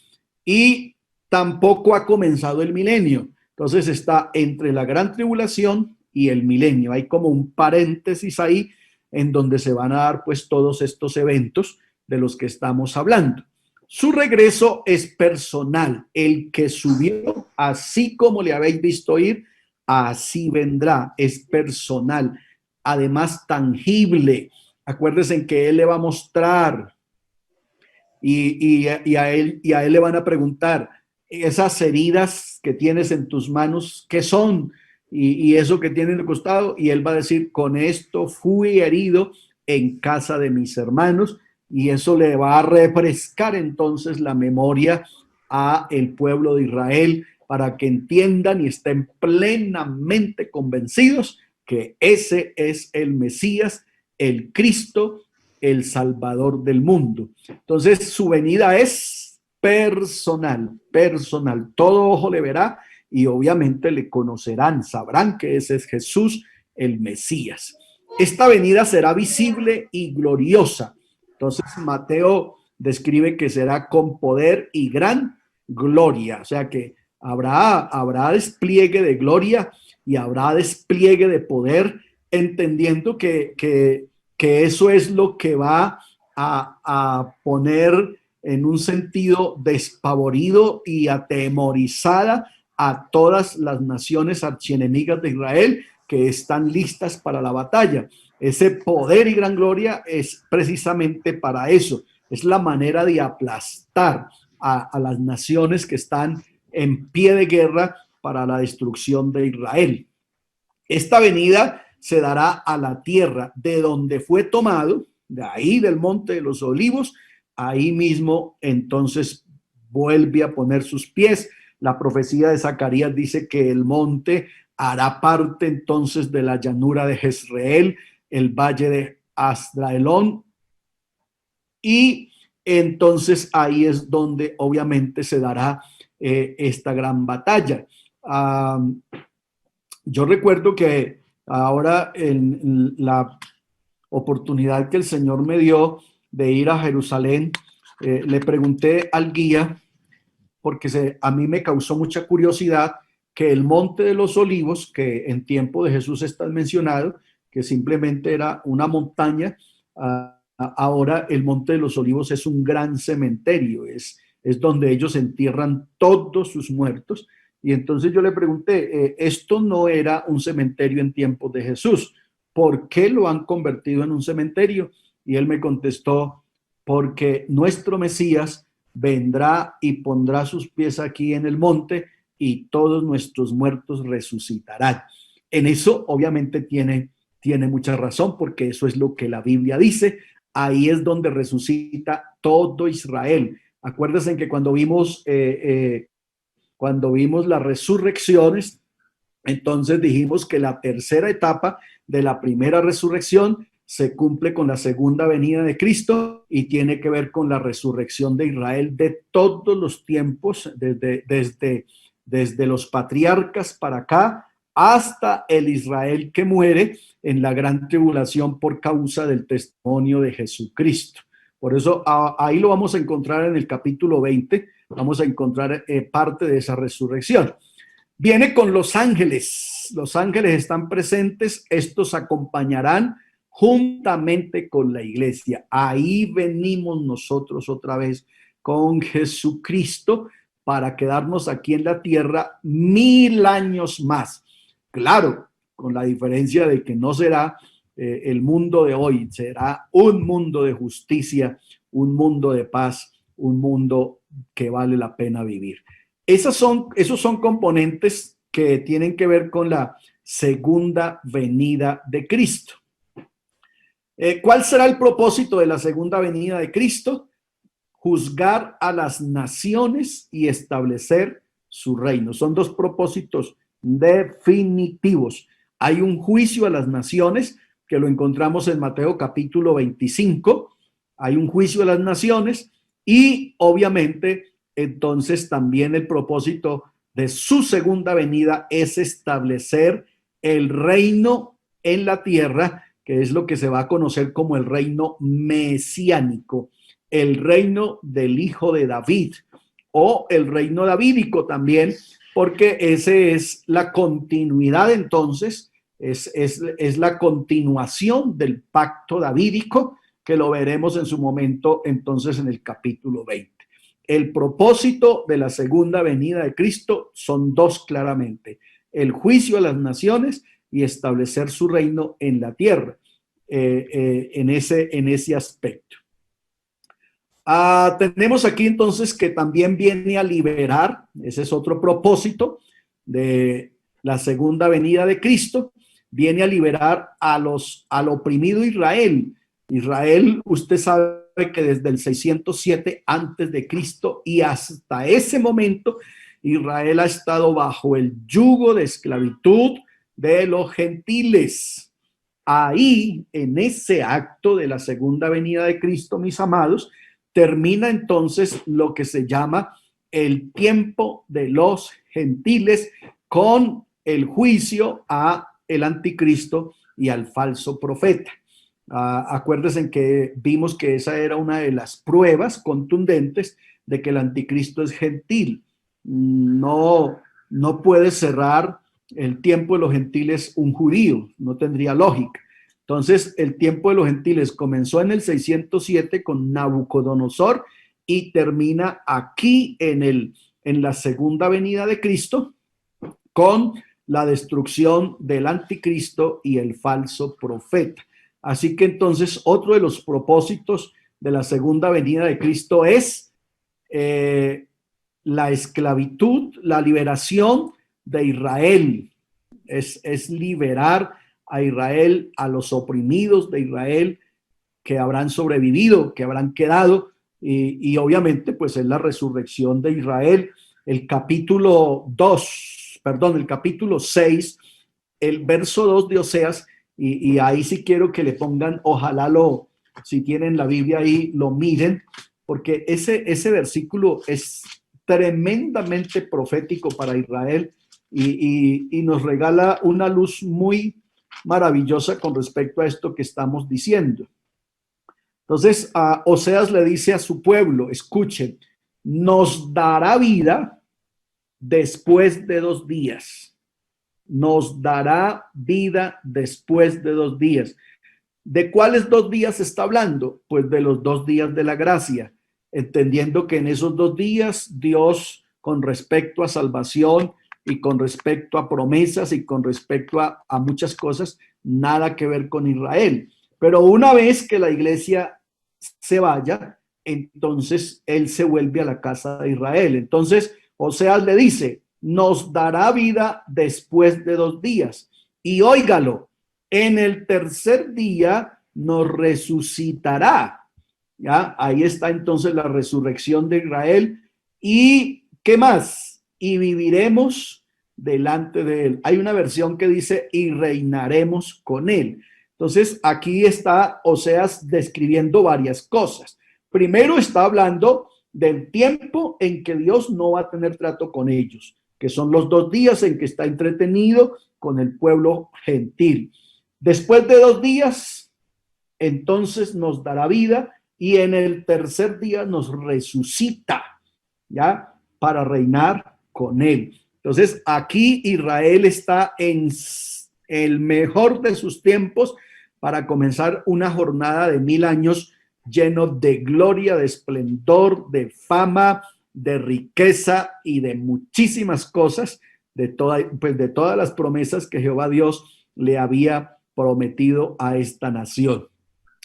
y tampoco ha comenzado el milenio. Entonces está entre la gran tribulación y el milenio. Hay como un paréntesis ahí en donde se van a dar pues todos estos eventos de los que estamos hablando. Su regreso es personal. El que subió, así como le habéis visto ir, así vendrá. Es personal, además tangible. Acuérdense que él le va a mostrar y a él le van a preguntar, esas heridas que tienes en tus manos, ¿qué son? Y eso que tiene en el costado, y él va a decir, con esto fui herido en casa de mis hermanos, y eso le va a refrescar entonces la memoria a el pueblo de Israel para que entiendan y estén plenamente convencidos que ese es el Mesías, el Cristo, el Salvador del mundo. Entonces su venida es personal. Todo ojo le verá y obviamente le conocerán, sabrán que ese es Jesús, el Mesías. Esta venida será visible y gloriosa. Entonces Mateo describe que será con poder y gran gloria, o sea que habrá despliegue de gloria y habrá despliegue de poder, entendiendo que eso es lo que va a poner en un sentido despavorido y atemorizada a todas las naciones archienemigas de Israel que están listas para la batalla. Ese poder y gran gloria es precisamente para eso. Es la manera de aplastar a las naciones que están en pie de guerra para la destrucción de Israel. Esta venida se dará a la tierra de donde fue tomado, de ahí del Monte de los Olivos, ahí mismo entonces vuelve a poner sus pies. La profecía de Zacarías dice que el monte hará parte entonces de la llanura de Jezreel, el valle de Asdraelón, y entonces ahí es donde obviamente se dará esta gran batalla. Yo recuerdo que ahora en la oportunidad que el Señor me dio de ir a Jerusalén, le pregunté al guía, porque a mí me causó mucha curiosidad que el Monte de los Olivos, que en tiempo de Jesús está mencionado, que simplemente era una montaña, ahora el Monte de los Olivos es un gran cementerio, es donde ellos entierran todos sus muertos, Y entonces yo le pregunté, esto no era un cementerio en tiempos de Jesús, ¿por qué lo han convertido en un cementerio? Y él me contestó, porque nuestro Mesías vendrá y pondrá sus pies aquí en el monte y todos nuestros muertos resucitarán. En eso obviamente tiene mucha razón, porque eso es lo que la Biblia dice. Ahí es donde resucita todo Israel. Acuérdense que cuando vimos las resurrecciones, entonces dijimos que la tercera etapa de la primera resurrección se cumple con la segunda venida de Cristo y tiene que ver con la resurrección de Israel de todos los tiempos, desde los patriarcas para acá hasta el Israel que muere en la gran tribulación por causa del testimonio de Jesucristo. Por eso ahí lo vamos a encontrar en el capítulo 20, vamos a encontrar parte de esa resurrección. Viene con los ángeles están presentes, estos acompañarán juntamente con la iglesia. Ahí venimos nosotros otra vez con Jesucristo para quedarnos aquí en la tierra 1000 años más. Claro, con la diferencia de que no será el mundo de hoy, será un mundo de justicia, un mundo de paz, un mundo que vale la pena vivir. Esos son componentes que tienen que ver con la segunda venida de Cristo. ¿Cuál será el propósito de la segunda venida de Cristo? Juzgar a las naciones y establecer su reino. Son dos propósitos definitivos. Hay un juicio a las naciones que lo encontramos en Mateo capítulo 25. Hay un juicio a las naciones y obviamente entonces también el propósito de su segunda venida es establecer el reino en la tierra, que es lo que se va a conocer como el reino mesiánico, el reino del hijo de David o el reino davídico también, porque ese es la continuidad entonces, es la continuación del pacto davídico, que lo veremos en su momento entonces en el capítulo 20. El propósito de la segunda venida de Cristo son dos claramente: el juicio a las naciones y establecer su reino en la tierra, en ese aspecto. Tenemos aquí entonces que también viene a liberar, ese es otro propósito de la segunda venida de Cristo, viene a liberar al oprimido Israel. Israel, usted sabe que desde el 607 antes de Cristo y hasta ese momento, Israel ha estado bajo el yugo de esclavitud de los gentiles. Ahí, en ese acto de la segunda venida de Cristo, mis amados, termina entonces lo que se llama el tiempo de los gentiles con el juicio a el anticristo y al falso profeta. Acuérdense que vimos que esa era una de las pruebas contundentes de que el anticristo es gentil. No puede cerrar el tiempo de los gentiles un judío, no tendría lógica. Entonces, el tiempo de los gentiles comenzó en el 607 con Nabucodonosor y termina aquí en la segunda venida de Cristo con la destrucción del anticristo y el falso profeta. Así que entonces otro de los propósitos de la segunda venida de Cristo es la esclavitud, la liberación de Israel. Es liberar a Israel, a los oprimidos de Israel que habrán sobrevivido, que habrán quedado, y obviamente pues es la resurrección de Israel. El capítulo 6, el verso 2 de Oseas, y ahí sí quiero que le pongan, ojalá si tienen la Biblia ahí, lo miren, porque ese versículo es tremendamente profético para Israel y nos regala una luz muy maravillosa con respecto a esto que estamos diciendo. Entonces, Oseas le dice a su pueblo, escuchen, nos dará vida después de 2 días. Nos dará vida después de 2 días. ¿De cuáles 2 días está hablando? Pues de los 2 días de la gracia, entendiendo que en esos 2 días Dios, con respecto a salvación, y con respecto a promesas y con respecto a muchas cosas, nada que ver con Israel. Pero una vez que la iglesia se vaya, entonces él se vuelve a la casa de Israel. Entonces, Oseas le dice, nos dará vida después de 2 días. Y óigalo, en el tercer día nos resucitará. ¿Ya? Ahí está entonces la resurrección de Israel. ¿Y qué más? Y viviremos delante de él. Hay una versión que dice, y reinaremos con él. Entonces, aquí está Oseas describiendo varias cosas. Primero está hablando del tiempo en que Dios no va a tener trato con ellos, que son los 2 días en que está entretenido con el pueblo gentil. Después de 2 días, entonces nos dará vida y en el tercer día nos resucita, ¿ya? Para reinar con él. Entonces, aquí Israel está en el mejor de sus tiempos para comenzar una jornada de 1000 años lleno de gloria, de esplendor, de fama, de riqueza y de muchísimas cosas, de todas las promesas que Jehová Dios le había prometido a esta nación.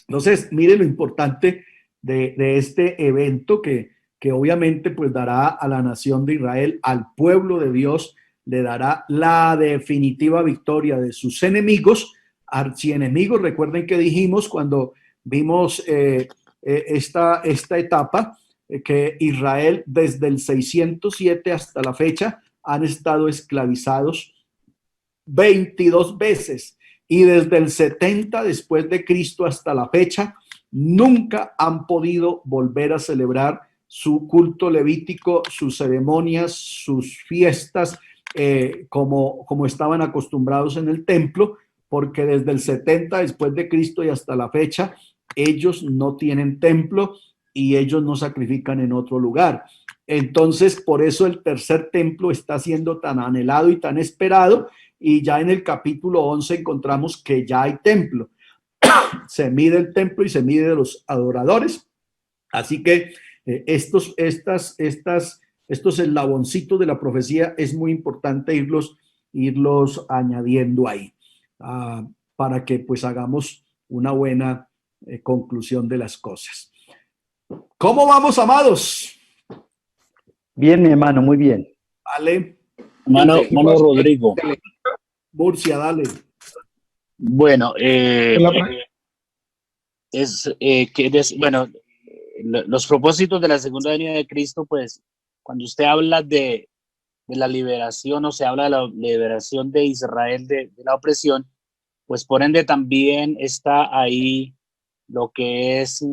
Entonces, mire lo importante de este evento que obviamente pues dará a la nación de Israel, al pueblo de Dios, le dará la definitiva victoria de sus enemigos, archienemigos. Recuerden que dijimos cuando vimos esta etapa, que Israel desde el 607 hasta la fecha han estado esclavizados 22 veces y desde el 70 después de Cristo hasta la fecha nunca han podido volver a celebrar su culto levítico, sus ceremonias, sus fiestas como estaban acostumbrados en el templo, porque desde el 70 después de Cristo y hasta la fecha ellos no tienen templo y ellos no sacrifican en otro lugar. Entonces, por eso el tercer templo está siendo tan anhelado y tan esperado, y ya en el capítulo 11 encontramos que ya hay templo. Se mide el templo y se mide los adoradores. Así que estos eslaboncitos de la profecía es muy importante irlos añadiendo ahí para que pues hagamos una buena conclusión de las cosas. ¿Cómo vamos, amados? Bien, mi hermano, muy bien. Dale. Hermano Rodrigo. Murcia, dale. Bueno, los propósitos de la segunda venida de Cristo, pues, cuando usted habla de la liberación o se habla de la liberación de Israel de la opresión, pues por ende también está ahí lo que es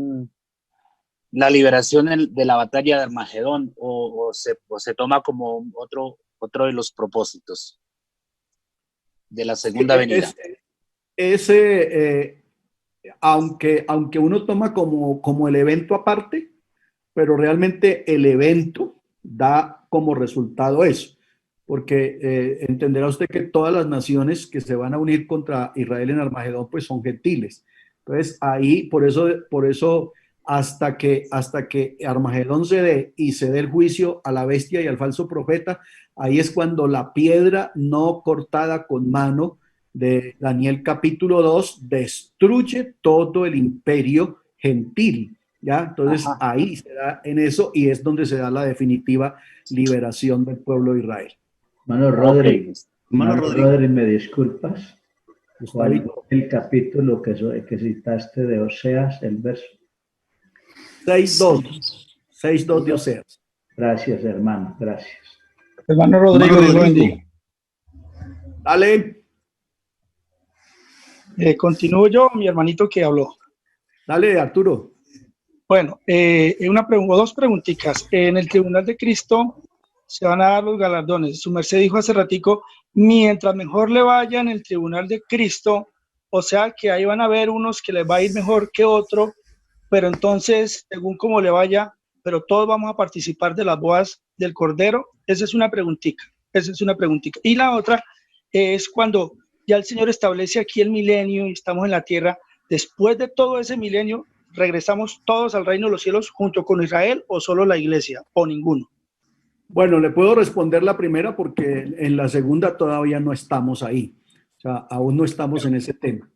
la liberación de la batalla de Armagedón, o se toma como otro de los propósitos de la segunda venida. Aunque uno toma como el evento aparte, pero realmente el evento da como resultado eso, porque entenderá usted que todas las naciones que se van a unir contra Israel en Armagedón pues son gentiles. Entonces ahí, por eso hasta que Armagedón se dé y se dé el juicio a la bestia y al falso profeta, ahí es cuando la piedra no cortada con mano de Daniel capítulo 2 destruye todo el imperio gentil, ¿ya? Entonces ahí se da en eso y es donde se da la definitiva liberación del pueblo de Israel. Hermano Rodri, Rodri, me disculpas. ¿Cuál es el capítulo que citaste de Oseas, el verso? 6:2 de Oseas. Gracias, hermano, gracias. Hermano Rodrigo. Dale. Continúo yo, mi hermanito que habló. Dale, Arturo. Bueno, dos preguntitas. En el Tribunal de Cristo se van a dar los galardones. Su merced dijo hace ratico, mientras mejor le vaya en el Tribunal de Cristo, o sea que ahí van a haber unos que les va a ir mejor que otro, pero entonces, según cómo le vaya, pero todos vamos a participar de las bodas del Cordero. Esa es una preguntita. Y la otra es cuando ya el Señor establece aquí el milenio y estamos en la tierra, después de todo ese milenio, ¿regresamos todos al reino de los cielos junto con Israel o solo la iglesia o ninguno? Bueno, le puedo responder la primera porque en la segunda todavía no estamos ahí. O sea, aún no estamos en ese tema.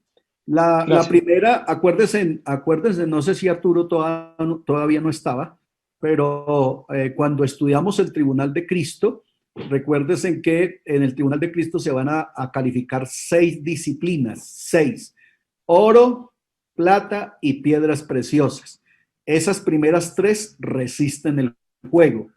La Gracias. primera, acuérdense, no sé si Arturo todavía no estaba, pero cuando estudiamos el Tribunal de Cristo, recuérdense que en el Tribunal de Cristo se van a calificar 6 disciplinas, 6: oro, plata y piedras preciosas. Esas primeras 3 resisten el fuego.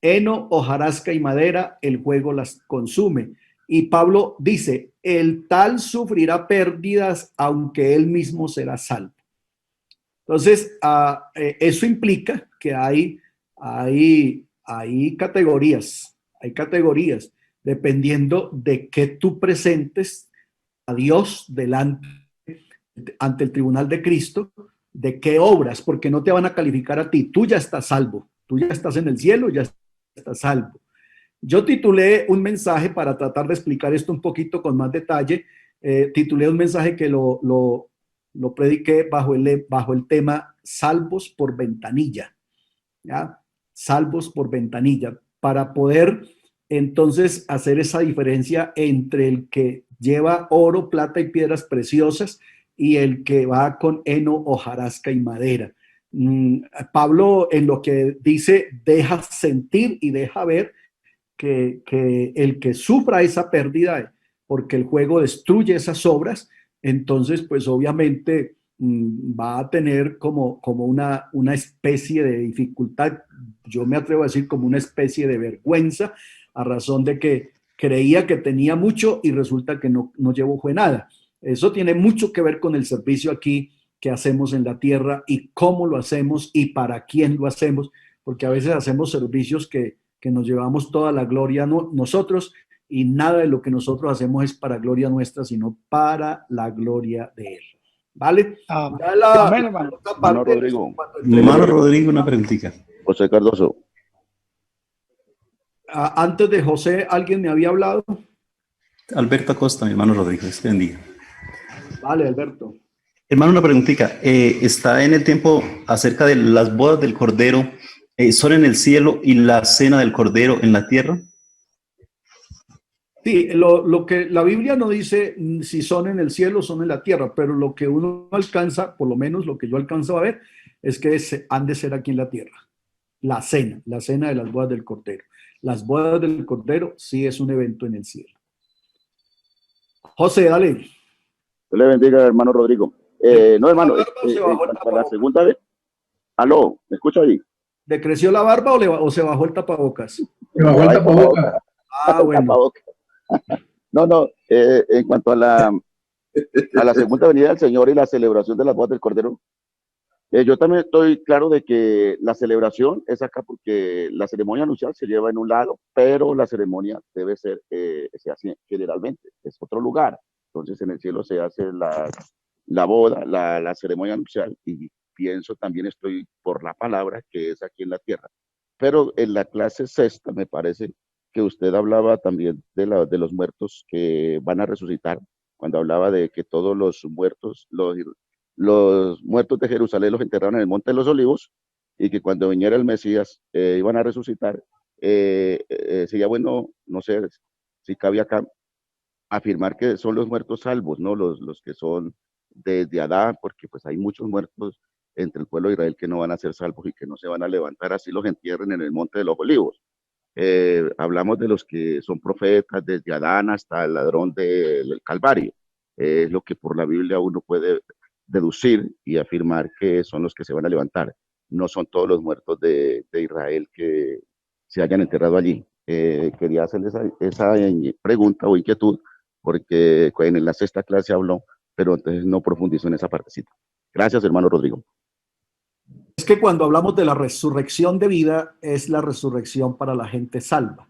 Heno, hojarasca y madera, el fuego las consume. Y Pablo dice, el tal sufrirá pérdidas aunque él mismo será salvo. Entonces, eso implica que hay categorías, dependiendo de qué tú presentes a Dios ante el tribunal de Cristo, de qué obras, porque no te van a calificar a ti, tú ya estás salvo, tú ya estás en el cielo, ya estás salvo. Yo titulé un mensaje para tratar de explicar esto un poquito con más detalle. Titulé un mensaje que lo prediqué bajo el tema salvos por ventanilla, ¿ya? Salvos por ventanilla, para poder entonces hacer esa diferencia entre el que lleva oro, plata y piedras preciosas y el que va con heno, hojarasca y madera. Pablo en lo que dice deja sentir y deja ver que el que sufra esa pérdida, porque el juego destruye esas obras, entonces pues obviamente va a tener como una especie de dificultad, yo me atrevo a decir como una especie de vergüenza, a razón de que creía que tenía mucho y resulta que no llevó fue nada. Eso tiene mucho que ver con el servicio aquí que hacemos en la tierra y cómo lo hacemos y para quién lo hacemos, porque a veces hacemos servicios que nos llevamos toda la gloria nosotros y nada de lo que nosotros hacemos es para gloria nuestra, sino para la gloria de Él. ¿Vale? Amén, hermano. Hermano Rodrigo, una preguntita. José Cardoso. Antes de José, ¿alguien me había hablado? Alberto Acosta, mi hermano Rodrigo, Dios te bendiga. Vale, Alberto. Hermano, una preguntita. Está en el tiempo acerca de las bodas del Cordero. ¿Son en el cielo y la cena del Cordero en la tierra? Sí, lo que la Biblia no dice si son en el cielo o son en la tierra, pero lo que uno alcanza, por lo menos lo que yo alcanzo a ver, es que han de ser aquí en la tierra. La cena de las bodas del Cordero. Las bodas del Cordero sí es un evento en el cielo. José, dale. Dios le bendiga, hermano Rodrigo. No, hermano, para la segunda vez. Aló, ¿me escucha ahí? ¿Le creció la barba o se bajó el tapabocas? Se bajó el tapabocas. Ah, bueno. No, en cuanto a la segunda venida del Señor y la celebración de las bodas del Cordero, yo también estoy claro de que la celebración es acá porque la ceremonia nupcial se lleva en un lado, pero la ceremonia debe ser, se hace generalmente, es otro lugar. Entonces en el cielo se hace la boda, la ceremonia nupcial, y pienso también estoy por la palabra que es aquí en la tierra. Pero en la clase sexta me parece que usted hablaba también de los muertos que van a resucitar, cuando hablaba de que todos los muertos, los muertos de Jerusalén los enterraron en el Monte de los Olivos y que cuando viniera el Mesías iban a resucitar. Sería bueno, no sé si cabe acá, afirmar que son los muertos salvos, ¿no? Los que son desde Adán, porque pues hay muchos muertos entre el pueblo de Israel que no van a ser salvos y que no se van a levantar, así los entierren en el Monte de los Olivos. Hablamos de los que son profetas desde Adán hasta el ladrón del Calvario. Es lo que por la Biblia uno puede deducir y afirmar que son los que se van a levantar. No son todos los muertos de Israel que se hayan enterrado allí. Quería hacerles esa pregunta o inquietud porque en la sexta clase habló, pero entonces no profundizó en esa partecita. Gracias, hermano Rodrigo. Es que cuando hablamos de la resurrección de vida, es la resurrección para la gente salva.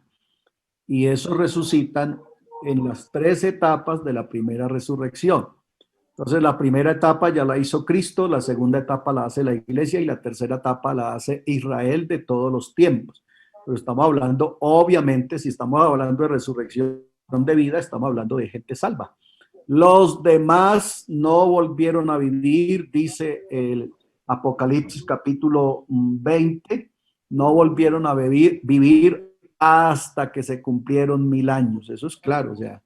Y esos resucitan en las 3 etapas de la primera resurrección. Entonces, la primera etapa ya la hizo Cristo, la segunda etapa la hace la iglesia y la tercera etapa la hace Israel de todos los tiempos. Pero estamos hablando, obviamente, si estamos hablando de resurrección de vida, estamos hablando de gente salva. Los demás no volvieron a vivir, dice el Apocalipsis capítulo 20, no volvieron a vivir hasta que se cumplieron 1000 años. Eso es claro, o sea,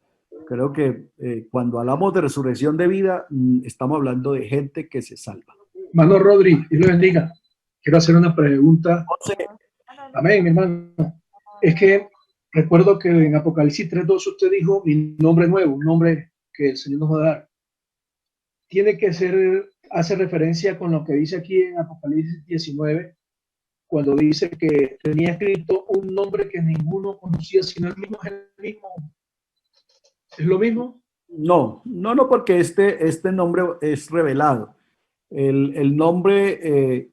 creo que cuando hablamos de resurrección de vida, estamos hablando de gente que se salva. Hermano Rodri, Dios lo bendiga. Quiero hacer una pregunta. Amén, mi hermano. Es que recuerdo que en Apocalipsis 3:2 usted dijo mi nombre nuevo, un nombre que el Señor nos va a dar. Tiene que ser, hace referencia con lo que dice aquí en Apocalipsis 19, cuando dice que tenía escrito un nombre que ninguno conocía, sino el mismo es el mismo. ¿Es lo mismo? No, porque este nombre es revelado. El nombre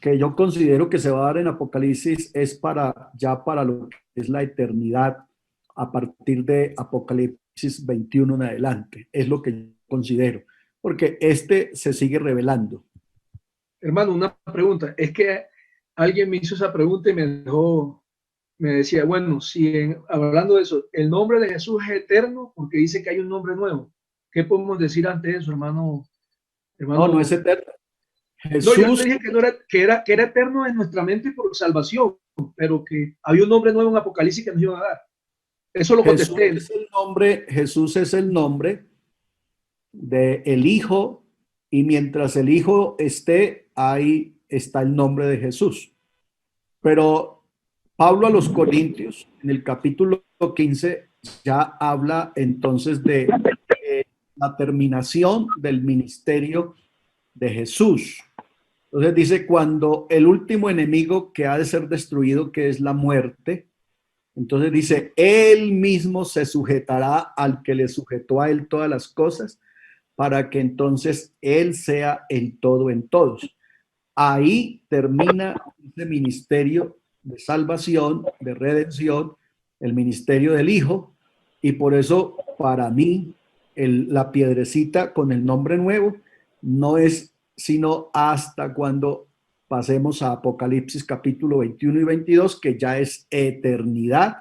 que yo considero que se va a dar en Apocalipsis es para lo que es la eternidad a partir de Apocalipsis 21 en adelante. Es lo que yo considero, porque se sigue revelando. Hermano, una pregunta. Es que alguien me hizo esa pregunta y me decía, bueno, hablando de eso, el nombre de Jesús es eterno porque dice que hay un nombre nuevo. ¿Qué podemos decir ante eso, hermano? No es eterno. Jesús, no, yo te dije que era eterno en nuestra mente por salvación, pero que había un nombre nuevo en Apocalipsis que nos iban a dar. Eso lo contesté. Jesús es el nombre del Hijo, y mientras el Hijo esté, ahí está el nombre de Jesús. Pero Pablo a los Corintios, en el capítulo 15, ya habla entonces de la terminación del ministerio de Jesús. Entonces dice, cuando el último enemigo que ha de ser destruido, que es la muerte, entonces dice, él mismo se sujetará al que le sujetó a él todas las cosas, para que entonces él sea el todo en todos. Ahí termina ese ministerio de salvación, de redención, el ministerio del Hijo, y por eso para mí la piedrecita con el nombre nuevo no es sino hasta cuando pasemos a Apocalipsis capítulo 21 y 22, que ya es eternidad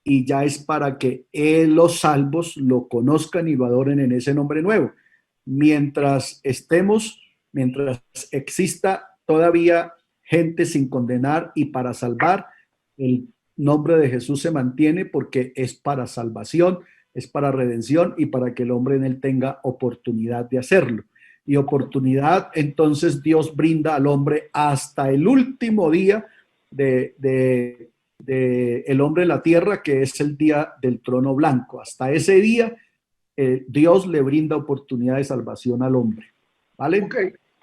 y ya es para que los salvos lo conozcan y lo adoren en ese nombre nuevo. Mientras exista todavía gente sin condenar y para salvar, el nombre de Jesús se mantiene porque es para salvación, es para redención y para que el hombre en él tenga oportunidad de hacerlo. Y oportunidad, entonces Dios brinda al hombre hasta el último día de el hombre en la tierra, que es el día del trono blanco. Hasta ese día, Dios le brinda oportunidad de salvación al hombre. ¿Vale?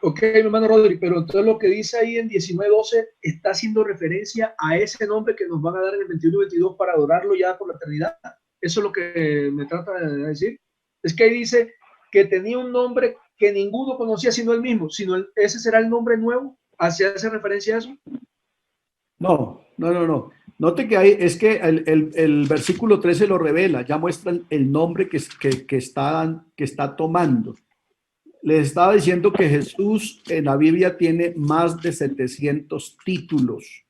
Ok, mi hermano Rodri, pero entonces lo que dice ahí en 19:12 está haciendo referencia a ese nombre que nos van a dar en el 21 y 22 para adorarlo ya por la eternidad. Eso es lo que me trata de decir. Es que ahí dice que tenía un nombre que ninguno conocía sino él mismo, ese será el nombre nuevo. ¿Hace referencia a eso? No. Note que ahí es que el versículo 13 lo revela, ya muestran el nombre que está tomando. Les estaba diciendo que Jesús en la Biblia tiene más de 700 títulos,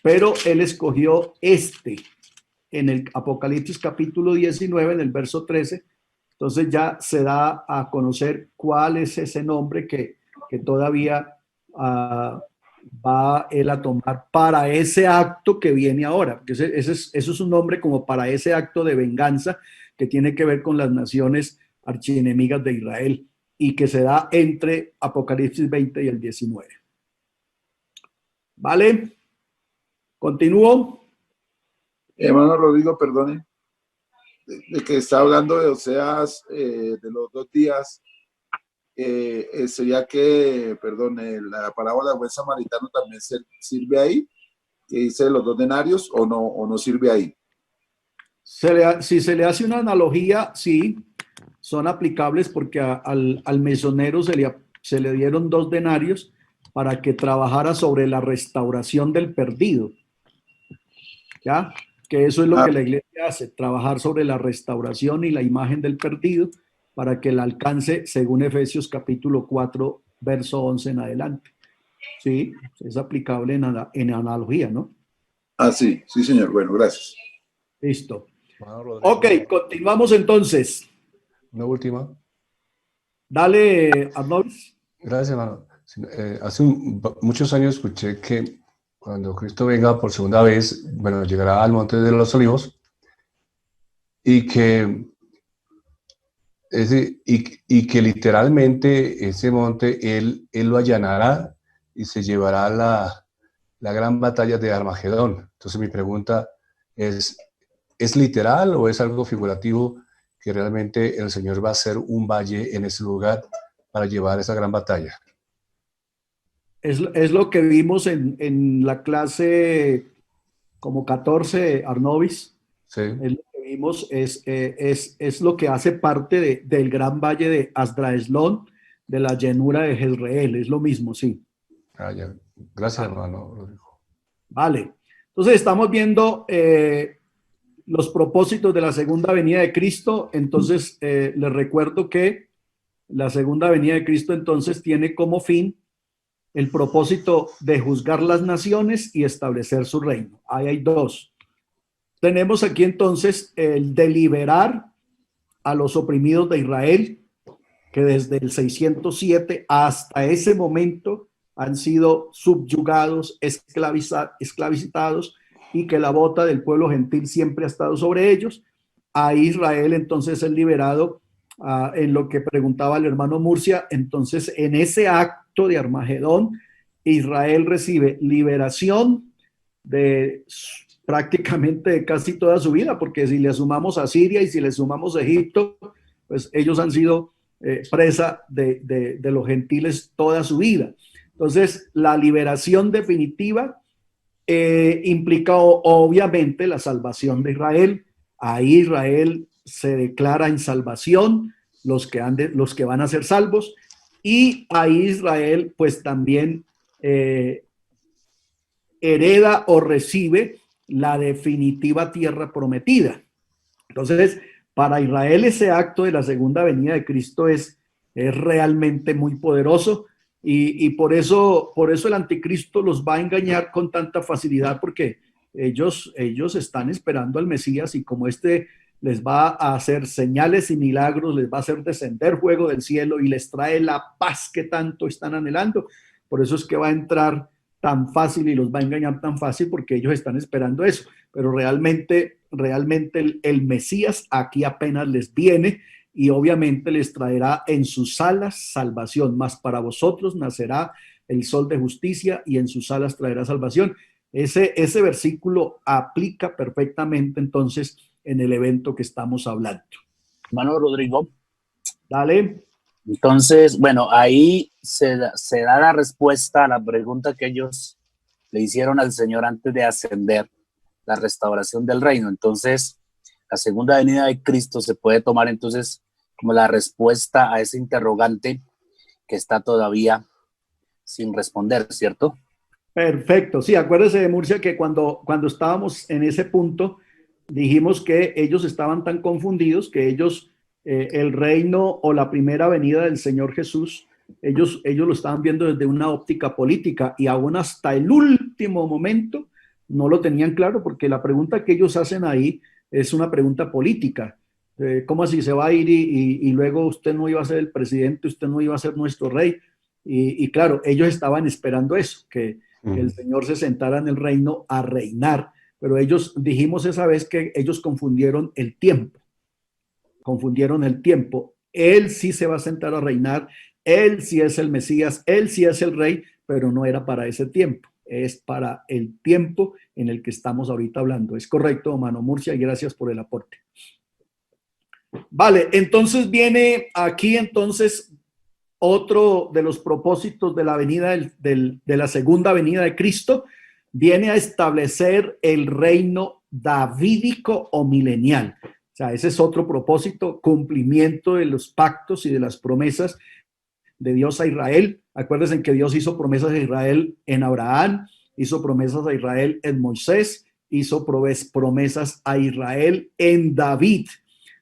pero él escogió en el Apocalipsis capítulo 19, en el verso 13. Entonces ya se da a conocer cuál es ese nombre que todavía va él a tomar para ese acto que viene ahora. Porque eso es un nombre como para ese acto de venganza que tiene que ver con las naciones archienemigas de Israel y que se da entre Apocalipsis 20 y el 19. ¿Vale? ¿Continúo? Hermano Rodrigo, perdone. De que está hablando de Oseas, de los 2 días, sería que, la parábola del buen samaritano también sirve ahí, que dice los 2 denarios, o no sirve ahí. Si se le hace una analogía, sí, son aplicables porque al mesonero se le dieron 2 denarios para que trabajara sobre la restauración del perdido. ¿Ya? Que eso es lo que la iglesia hace, trabajar sobre la restauración y la imagen del perdido para que la alcance según Efesios capítulo 4, verso 11 en adelante. Sí, es aplicable en analogía, ¿no? Sí, señor. Bueno, gracias. Listo. Ok, continuamos entonces. Una última. Dale, Arnold. Gracias, hermano. Hace muchos años escuché que cuando Cristo venga por segunda vez, bueno, llegará al Monte de los Olivos, y que literalmente ese monte él lo allanará y se llevará la gran batalla de Armagedón. Entonces mi pregunta ¿es literal o es algo figurativo que realmente el Señor va a hacer un valle en ese lugar para llevar esa gran batalla? Es lo que vimos en la clase como 14, Arnovis. Sí. Es lo que vimos, es lo que hace parte del gran valle de Asdraelón, de la llanura de Jezreel. Es lo mismo, sí. Ya. Gracias, hermano Rodrigo. Vale. Entonces estamos viendo los propósitos de la segunda venida de Cristo. Entonces les recuerdo que la segunda venida de Cristo entonces tiene como fin el propósito de juzgar las naciones y establecer su reino. Ahí hay dos. Tenemos aquí entonces el de liberar a los oprimidos de Israel, que desde el 607 hasta ese momento han sido subyugados, esclavizados, y que la bota del pueblo gentil siempre ha estado sobre ellos. A Israel entonces es liberado en lo que preguntaba el hermano Murcia. Entonces en ese acto de Armagedón, Israel recibe liberación de prácticamente de casi toda su vida, porque si le sumamos a Siria y si le sumamos a Egipto, pues ellos han sido presa de los gentiles toda su vida. Entonces la liberación definitiva implica obviamente la salvación de Israel. Ahí Israel se declara en salvación, los que van a ser salvos, y ahí Israel pues también hereda o recibe la definitiva tierra prometida. Entonces, para Israel ese acto de la segunda venida de Cristo es realmente muy poderoso, y por eso el anticristo los va a engañar con tanta facilidad, porque ellos están esperando al Mesías, y como les va a hacer señales y milagros, les va a hacer descender fuego del cielo y les trae la paz que tanto están anhelando. Por eso es que va a entrar tan fácil y los va a engañar tan fácil, porque ellos están esperando eso. Pero realmente el Mesías aquí apenas les viene, y obviamente les traerá en sus alas salvación. Mas para vosotros nacerá el sol de justicia, y en sus alas traerá salvación. Ese versículo aplica perfectamente entonces en el evento que estamos hablando. Hermano Rodrigo. Dale. Entonces, bueno, ahí se da la respuesta a la pregunta que ellos le hicieron al Señor antes de ascender, la restauración del reino. Entonces, la segunda venida de Cristo se puede tomar entonces como la respuesta a ese interrogante que está todavía sin responder, ¿cierto? Perfecto. Sí, acuérdese de Murcia que cuando estábamos en ese punto, dijimos que ellos estaban tan confundidos que ellos, el reino o la primera venida del Señor Jesús, ellos lo estaban viendo desde una óptica política, y aún hasta el último momento no lo tenían claro, porque la pregunta que ellos hacen ahí es una pregunta política. ¿Cómo así se va a ir y luego usted no iba a ser el presidente, usted no iba a ser nuestro rey? Y claro, ellos estaban esperando eso, que el Señor se sentara en el reino a reinar. Pero ellos, dijimos esa vez que ellos confundieron el tiempo. Él sí se va a sentar a reinar, él sí es el Mesías, él sí es el rey, pero no era para ese tiempo. Es para el tiempo en el que estamos ahorita hablando. Es correcto, hermano Murcia, y gracias por el aporte. Vale, entonces viene aquí entonces otro de los propósitos de la venida de la segunda venida de Cristo. Viene a establecer el reino davídico o milenial. O sea, ese es otro propósito, cumplimiento de los pactos y de las promesas de Dios a Israel. Acuérdense que Dios hizo promesas a Israel en Abraham, hizo promesas a Israel en Moisés, hizo promesas a Israel en David.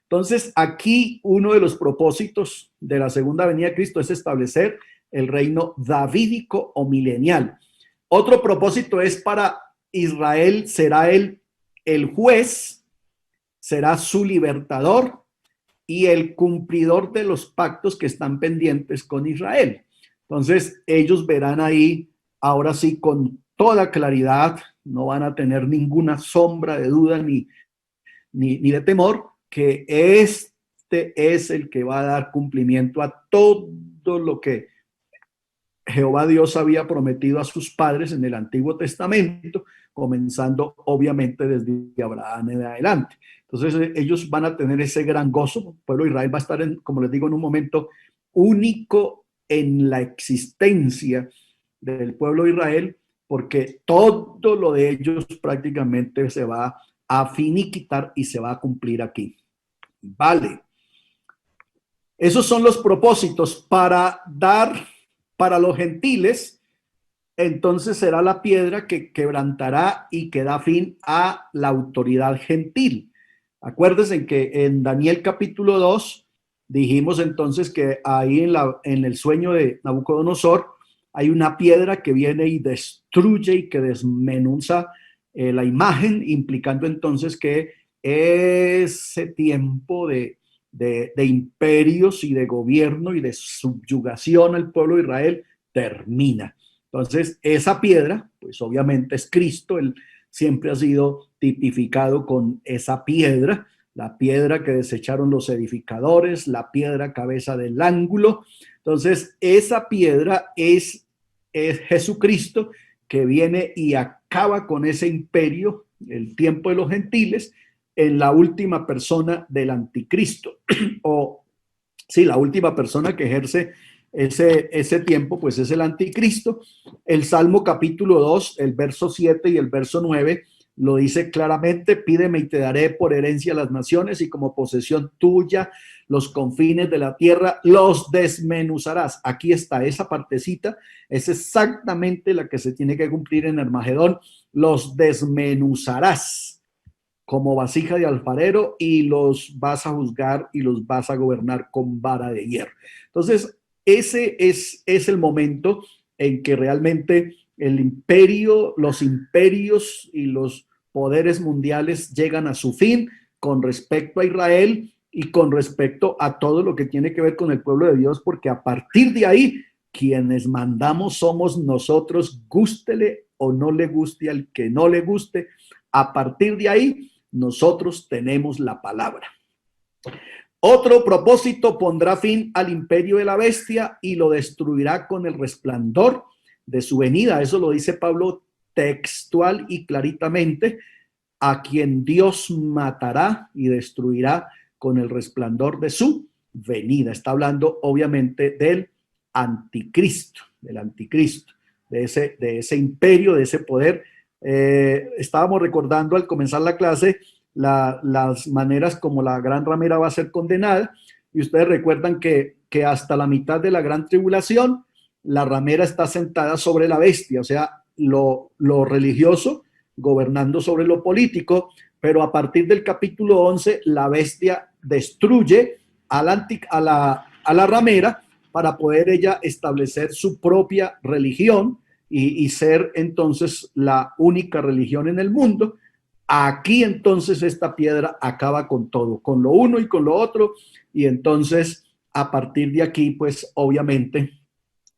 Entonces, aquí uno de los propósitos de la segunda venida de Cristo es establecer el reino davídico o milenial. Otro propósito es para Israel, será el juez, será su libertador y el cumplidor de los pactos que están pendientes con Israel. Entonces, ellos verán ahí, ahora sí, con toda claridad, no van a tener ninguna sombra de duda ni de temor, que este es el que va a dar cumplimiento a todo lo que Jehová Dios había prometido a sus padres en el Antiguo Testamento, comenzando obviamente desde Abraham en adelante. Entonces ellos van a tener ese gran gozo. El pueblo de Israel va a estar, como les digo, en un momento único en la existencia del pueblo de Israel, porque todo lo de ellos prácticamente se va a finiquitar y se va a cumplir aquí. Vale. Esos son los propósitos para dar para los gentiles. Entonces será la piedra que quebrantará y que da fin a la autoridad gentil. Acuérdense que en Daniel capítulo 2 dijimos entonces que ahí en el sueño de Nabucodonosor hay una piedra que viene y destruye y que desmenuza la imagen, implicando entonces que ese tiempo de imperios y de gobierno y de subyugación al pueblo de Israel termina. Entonces, esa piedra, pues obviamente es Cristo. Él siempre ha sido tipificado con esa piedra, la piedra que desecharon los edificadores, la piedra cabeza del ángulo. Entonces, esa piedra es Jesucristo, que viene y acaba con ese imperio, el tiempo de los gentiles, en la última persona del anticristo. O sí, la última persona que ejerce ese tiempo, pues es el anticristo. El Salmo capítulo 2, el verso 7 y el verso 9 lo dice claramente: pídeme y te daré por herencia las naciones y como posesión tuya los confines de la tierra, los desmenuzarás. Aquí está esa partecita, es exactamente la que se tiene que cumplir en Armagedón. Los desmenuzarás como vasija de alfarero y los vas a juzgar y los vas a gobernar con vara de hierro. Entonces, ese es el momento en que realmente el imperio, los imperios y los poderes mundiales llegan a su fin con respecto a Israel y con respecto a todo lo que tiene que ver con el pueblo de Dios, porque a partir de ahí, quienes mandamos somos nosotros, gústele o no le guste al que no le guste. A partir de ahí, nosotros tenemos la palabra. Otro propósito: pondrá fin al imperio de la bestia y lo destruirá con el resplandor de su venida. Eso lo dice Pablo textual y claritamente: a quien Dios matará y destruirá con el resplandor de su venida. Está hablando obviamente del anticristo, de ese imperio, de ese poder. Estábamos recordando al comenzar la clase las maneras como la gran ramera va a ser condenada, y ustedes recuerdan que hasta la mitad de la gran tribulación la ramera está sentada sobre la bestia, o sea, lo religioso gobernando sobre lo político, pero a partir del capítulo 11 la bestia destruye a la ramera para poder ella establecer su propia religión y ser entonces la única religión en el mundo. Aquí entonces esta piedra acaba con todo, con lo uno y con lo otro, y entonces a partir de aquí, pues obviamente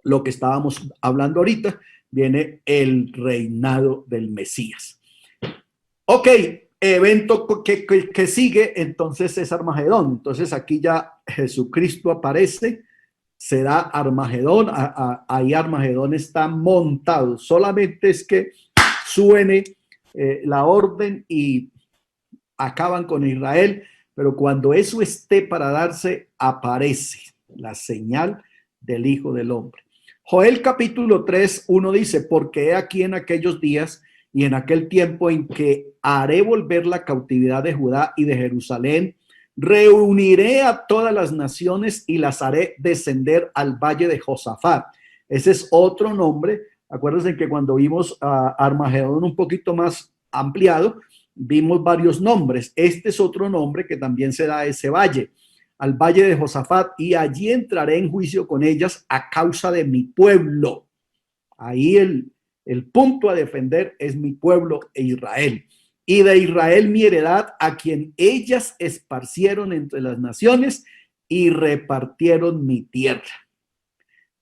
lo que estábamos hablando ahorita, viene el reinado del Mesías. Ok, evento que sigue entonces es Armagedón. Entonces aquí ya Jesucristo aparece, se da Armagedón, ahí Armagedón está montado, solamente es que suene la orden y acaban con Israel, pero cuando eso esté para darse, aparece la señal del Hijo del Hombre. Joel capítulo 3, 1 dice: porque he aquí en aquellos días y en aquel tiempo en que haré volver la cautividad de Judá y de Jerusalén, reuniré a todas las naciones y las haré descender al valle de Josafat. Ese es otro nombre. Acuérdense que cuando vimos a Armagedón un poquito más ampliado, vimos varios nombres. Este es otro nombre que también se da a ese valle, al valle de Josafat, y allí entraré en juicio con ellas a causa de mi pueblo. Ahí el punto a defender es mi pueblo e Israel. Y de Israel mi heredad, a quien ellas esparcieron entre las naciones y repartieron mi tierra.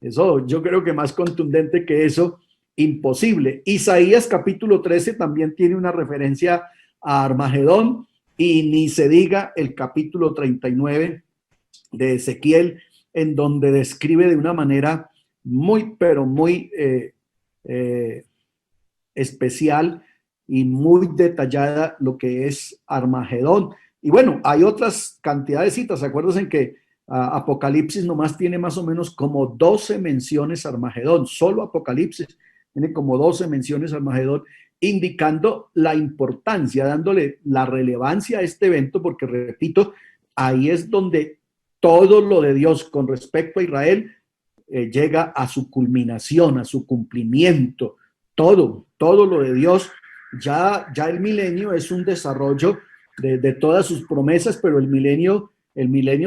Eso, yo creo que más contundente que eso imposible. Isaías capítulo 13 también tiene una referencia a Armagedón, y ni se diga el capítulo 39 de Ezequiel, en donde describe de una manera muy, pero muy especial y muy detallada lo que es Armagedón. Y bueno, hay otras cantidades de citas. Acuérdense que Apocalipsis nomás tiene más o menos como 12 menciones a Armagedón. Solo Apocalipsis tiene como 12 menciones a Armagedón, indicando la importancia, dándole la relevancia a este evento, porque repito, ahí es donde todo lo de Dios con respecto a Israel llega a su culminación, a su cumplimiento. Todo lo de Dios, ya el milenio es un desarrollo de todas sus promesas, pero el milenio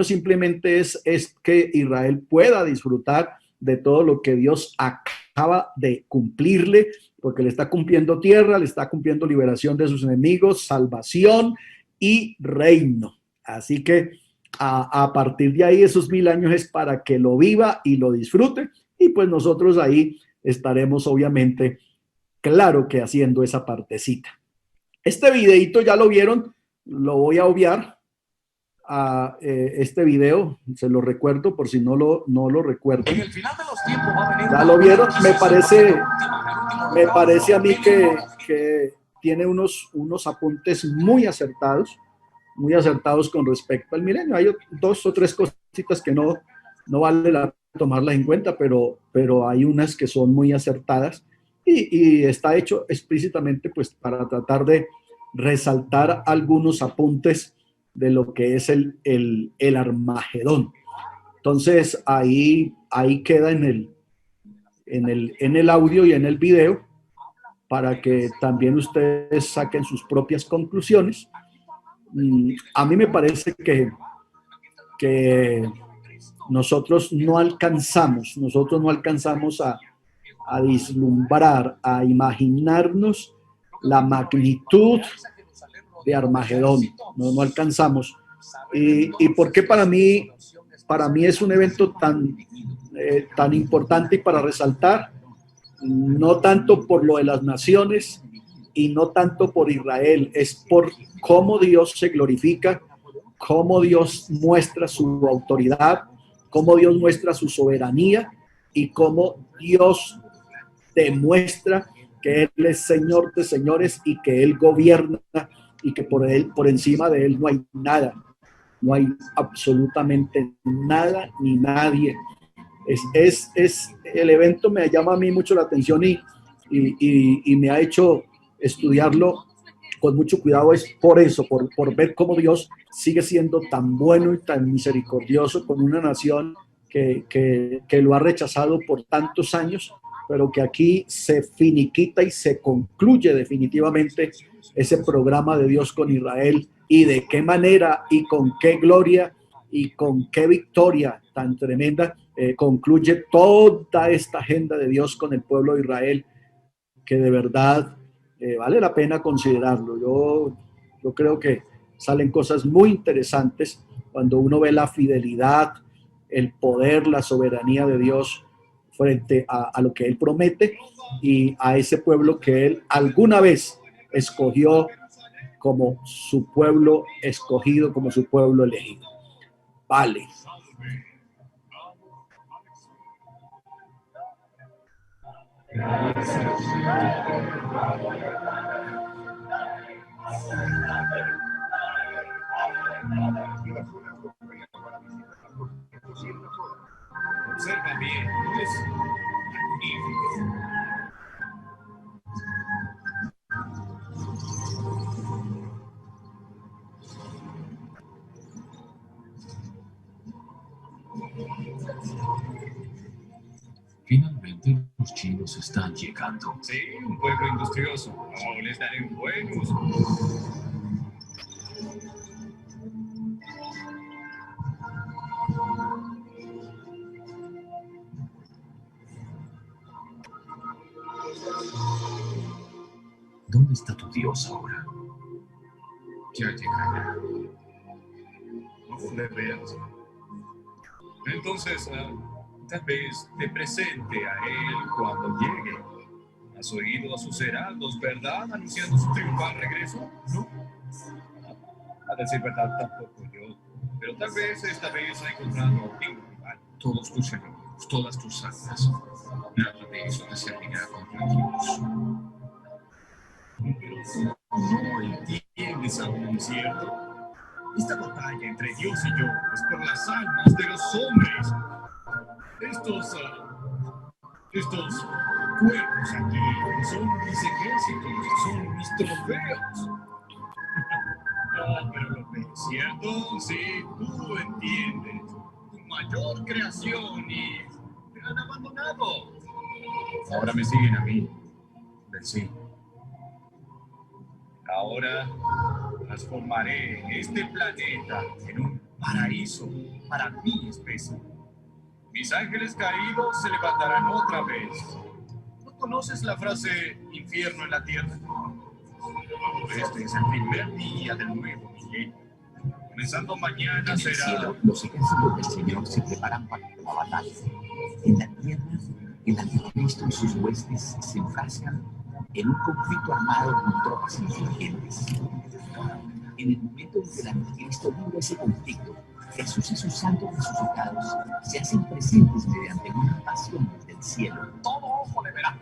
simplemente es que Israel pueda disfrutar de todo lo que Dios acaba de cumplirle, porque le está cumpliendo tierra, le está cumpliendo liberación de sus enemigos, salvación y reino. Así que a partir de ahí, esos 1000 años es para que lo viva y lo disfrute, y pues nosotros ahí estaremos obviamente, claro que haciendo esa partecita. Este videito ya lo vieron, lo voy a obviar. Este video, se lo recuerdo por si no lo recuerdan. Ya lo vieron, me parece a mí que tiene unos apuntes muy acertados con respecto al milenio. Hay 2 o 3 cositas que no vale la pena tomarlas en cuenta, pero hay unas que son muy acertadas, y está hecho explícitamente pues para tratar de resaltar algunos apuntes de lo que es el Armagedón. Entonces ahí queda en el audio y en el video, para que también ustedes saquen sus propias conclusiones. A mí me parece que nosotros no alcanzamos a vislumbrar, a imaginarnos la magnitud de Armagedón. No alcanzamos. ¿Y por qué para mí es un evento tan importante y para resaltar? No tanto por lo de las naciones y no tanto por Israel, es por cómo Dios se glorifica, cómo Dios muestra su autoridad, cómo Dios muestra su soberanía, y cómo Dios demuestra que Él es Señor de señores y que Él gobierna, y que por encima de Él no hay nada, no hay absolutamente nada ni nadie. El evento me llama a mí mucho la atención, y me ha hecho estudiarlo con mucho cuidado. Es por eso, por ver cómo Dios sigue siendo tan bueno y tan misericordioso con una nación que lo ha rechazado por tantos años, pero que aquí se finiquita y se concluye definitivamente ese programa de Dios con Israel, y de qué manera y con qué gloria y con qué victoria tan tremenda concluye toda esta agenda de Dios con el pueblo de Israel, que de verdad vale la pena considerarlo. Yo creo que salen cosas muy interesantes cuando uno ve la fidelidad, el poder, la soberanía de Dios frente a lo que Él promete, y a ese pueblo que Él alguna vez escogió como su pueblo escogido, como su pueblo elegido. Vale. Observa bien, ¿no es magnífico? Finalmente los chinos están llegando. Sí, un pueblo industrioso. Oh, les daré un buen uso. ¿Dónde está tu Dios ahora? Ya llegará. No le veas. Entonces, tal vez te presente a él cuando llegue. Has oído a sus heraldos, ¿verdad? Anunciando su triunfal regreso, ¿no? A decir verdad, tampoco yo. Pero tal vez esta vez ha encontrado a un digno rival. Todos tus enemigos, todas tus armas. Nada de eso te servirá contra Dios. Pero no entiendes aún, ¿cierto? Esta batalla entre Dios y yo es por las almas de los hombres. Estos cuerpos aquí son mis ejércitos, son mis trofeos. No, pero lo que es cierto, sí, tú entiendes. Tu mayor creación y te han abandonado. Ahora me siguen a mí. Sí. Ahora transformaré este planeta en un paraíso para mi especie. Mis ángeles caídos se levantarán otra vez. ¿No conoces la frase infierno en la tierra? Este es el primer día del nuevo milenio. Comenzando mañana será... En el cielo, los ejércitos del Señor se preparan para la batalla. En la tierra, el anticristo y sus huestes se enfrascan en un conflicto armado con tropas insurgentes. En el momento en que el anticristo vive ese conflicto, Jesús y sus santos resucitados se hacen presentes mediante una invasión del cielo. Todo ojo le verá.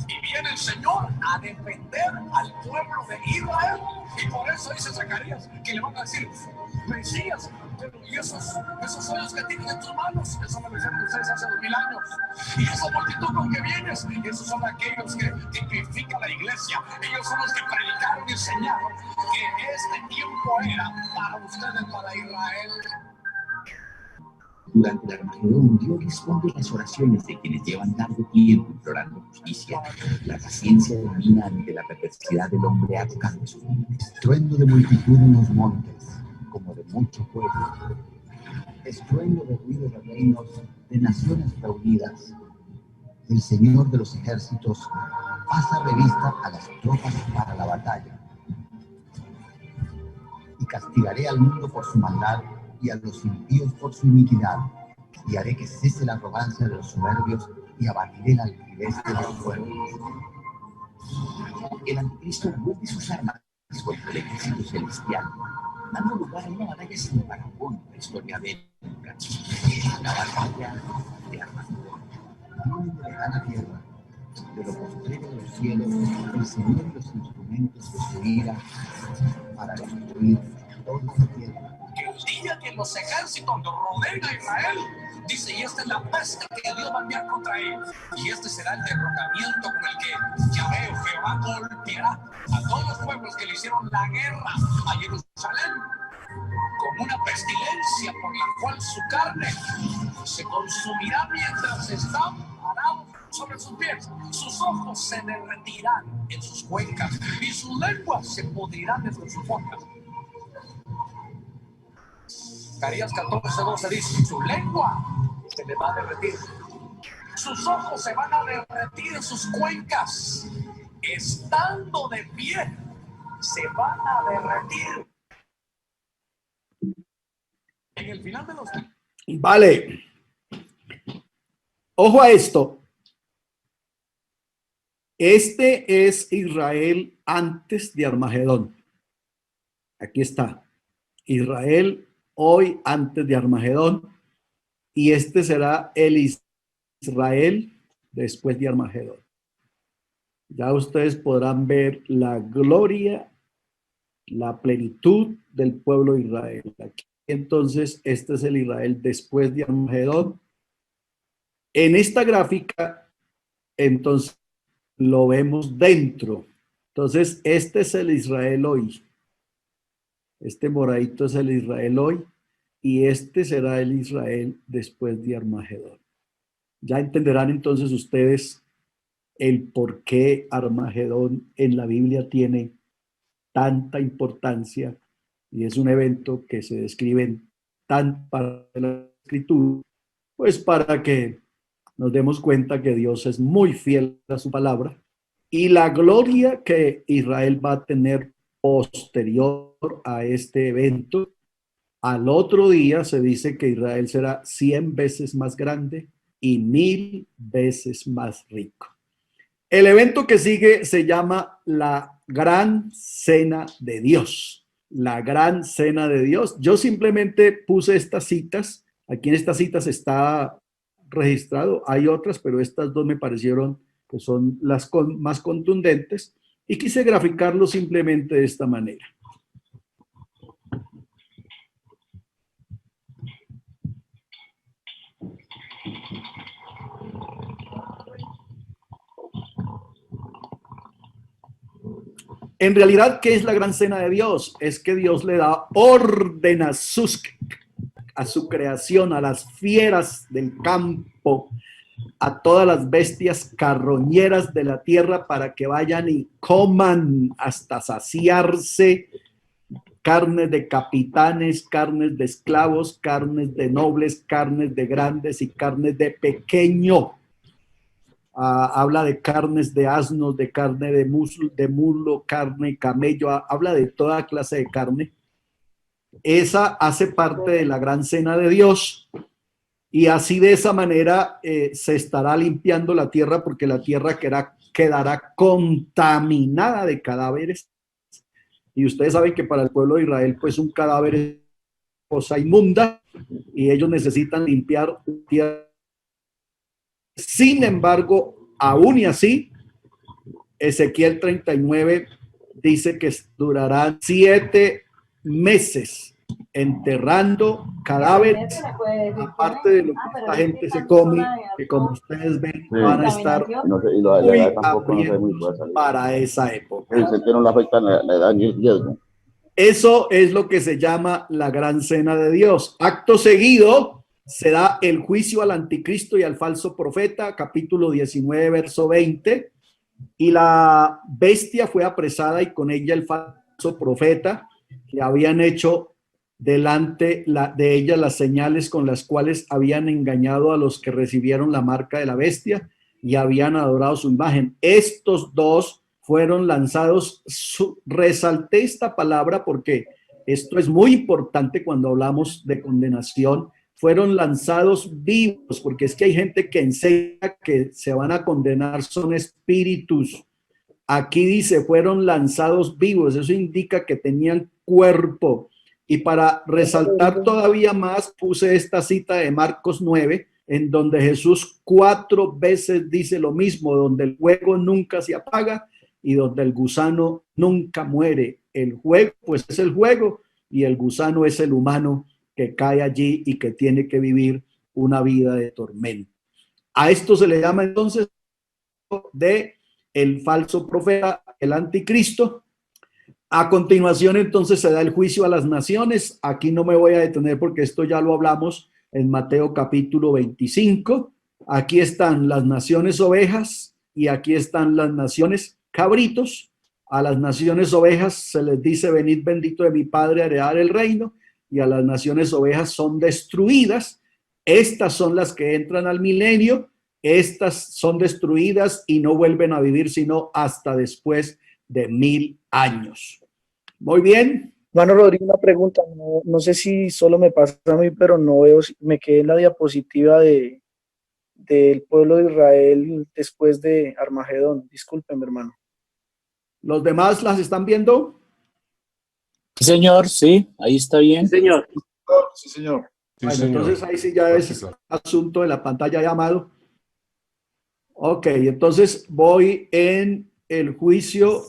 Y viene el Señor a defender al pueblo de Israel. Y por eso dice Zacarías que le van a decir, Mesías, y esos son los que tienen en tus manos. Eso me lo dijeron ustedes hace 2000 años. Y esa multitud con que vienes, esos son aquellos que tipifican la iglesia. Ellos son los que predicaron y enseñaron que este tiempo era para ustedes, para Israel. Durante el Armagedón, Dios responde las oraciones de quienes llevan largo tiempo implorando justicia. La paciencia domina ante la perversidad del hombre atacando su mundo. Estruendo de multitud en los montes, como de mucho pueblo. Estruendo de ruido de reinos, de naciones reunidas. El Señor de los ejércitos pasa revista a las tropas para la batalla. Y castigaré al mundo por su maldad, y a los impíos por su iniquidad, y haré que cese la arrogancia de los soberbios, y abatiré la altivez de los pueblos. El anticristo vuelve sus armas contra el ejército celestial, dando lugar a una batalla sin parangón en la historia bélica, la batalla de Armagedón. No en la lejana tierra, de lo postrero de los cielos, el Señor y los instrumentos de su ira para destruir toda la tierra. Que el día que los ejércitos rodeen a Israel, dice, y esta es la peste que Dios va a enviar contra ellos, y este será el derrocamiento con el que Yahvé, Jehová, golpeará a todos los pueblos que le hicieron la guerra a Jerusalén, como una pestilencia por la cual su carne se consumirá mientras están parados sobre sus pies. Sus ojos se derretirán en sus cuencas, y sus lenguas se pudrirán dentro de sus bocas. Zacarías 14:12 dice, su lengua se le va a derretir, sus ojos se van a derretir en sus cuencas, estando de pie, se van a derretir. En el final de los tiempos. Vale. Ojo a esto. Este es Israel antes de Armagedón. Aquí está. Israel hoy antes de Armagedón, y este será el Israel después de Armagedón. Ya ustedes podrán ver la gloria, la plenitud del pueblo de Israel. Aquí, entonces, este es el Israel después de Armagedón. En esta gráfica, entonces, lo vemos dentro. Entonces, este es el Israel hoy. Este moradito es el Israel hoy, y este será el Israel después de Armagedón. Ya entenderán entonces ustedes el por qué Armagedón en la Biblia tiene tanta importancia, y es un evento que se describe en tan parte de la Escritura, pues para que nos demos cuenta que Dios es muy fiel a su palabra, y la gloria que Israel va a tener posterior a este evento, al otro día se dice que Israel será 100 veces más grande y 1000 veces más rico. El evento que sigue se llama la Gran Cena de Dios. La Gran Cena de Dios. Yo simplemente puse estas citas. Aquí en estas citas está registrado. Hay otras, pero estas dos me parecieron que son las más contundentes y quise graficarlo simplemente de esta manera. En realidad, ¿qué es la gran cena de Dios? Es que Dios le da orden a su creación, a las fieras del campo, a todas las bestias carroñeras de la tierra para que vayan y coman hasta saciarse carnes de capitanes, carnes de esclavos, carnes de nobles, carnes de grandes y carnes de pequeño. Habla de carnes de asnos, de carne de mulo, carne de camello, habla de toda clase de carne. Esa hace parte de la gran cena de Dios y así de esa manera se estará limpiando la tierra porque la tierra quedará contaminada de cadáveres. Y ustedes saben que para el pueblo de Israel pues un cadáver es cosa inmunda y ellos necesitan limpiar tierra. Sin embargo, aún y así, Ezequiel 39 dice que durarán 7 meses enterrando cadáveres, aparte de lo que esta gente se come, que como ustedes ven, van a estar muy hambrientos para esa época. Eso es lo que se llama la gran cena de Dios. Acto seguido, se da el juicio al anticristo y al falso profeta, capítulo 19, verso 20, y la bestia fue apresada y con ella el falso profeta, que habían hecho delante de ella las señales con las cuales habían engañado a los que recibieron la marca de la bestia y habían adorado su imagen. Estos dos fueron lanzados, resalté esta palabra porque esto es muy importante cuando hablamos de condenación. Fueron lanzados vivos, porque es que hay gente que enseña que se van a condenar, son espíritus. Aquí dice, fueron lanzados vivos, eso indica que tenían cuerpo. Y para resaltar todavía más, puse esta cita de Marcos 9, en donde Jesús 4 veces dice lo mismo, donde el fuego nunca se apaga y donde el gusano nunca muere. El fuego, pues es el fuego, y el gusano es el humano que cae allí y que tiene que vivir una vida de tormento. A esto se le llama entonces de el falso profeta, el anticristo. A continuación entonces se da el juicio a las naciones. Aquí no me voy a detener porque esto ya lo hablamos en Mateo capítulo 25. Aquí están las naciones ovejas y aquí están las naciones cabritos. A las naciones ovejas se les dice, venid bendito de mi Padre a heredar el reino. Y a las naciones ovejas son destruidas. Estas son las que entran al milenio. Estas son destruidas y no vuelven a vivir sino hasta después de 1000 años. Muy bien. Hermano Rodrigo, una pregunta. No sé si solo me pasa a mí, pero no veo, me quedé en la diapositiva del pueblo de Israel después de Armagedón. Discúlpeme, hermano. ¿Los demás las están viendo? Sí, señor, sí, ahí está bien. Sí, señor. Sí, señor. Bueno, sí, señor. Entonces ahí sí ya es asunto de la pantalla llamado. Ok, entonces voy en el juicio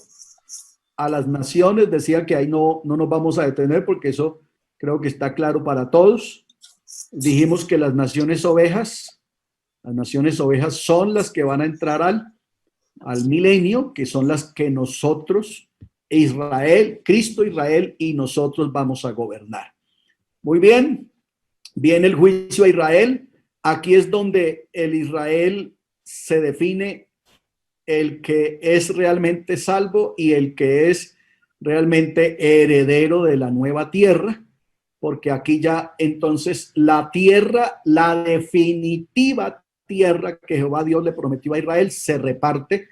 a las naciones. Decía que ahí no nos vamos a detener porque eso creo que está claro para todos. Dijimos que las naciones ovejas son las que van a entrar al milenio, que son las que nosotros, Israel, Cristo, Israel y nosotros vamos a gobernar. Muy bien, viene el juicio a Israel. Aquí es donde el Israel se define el que es realmente salvo y el que es realmente heredero de la nueva tierra, porque aquí ya entonces la tierra, la definitiva tierra que Jehová Dios le prometió a Israel se reparte.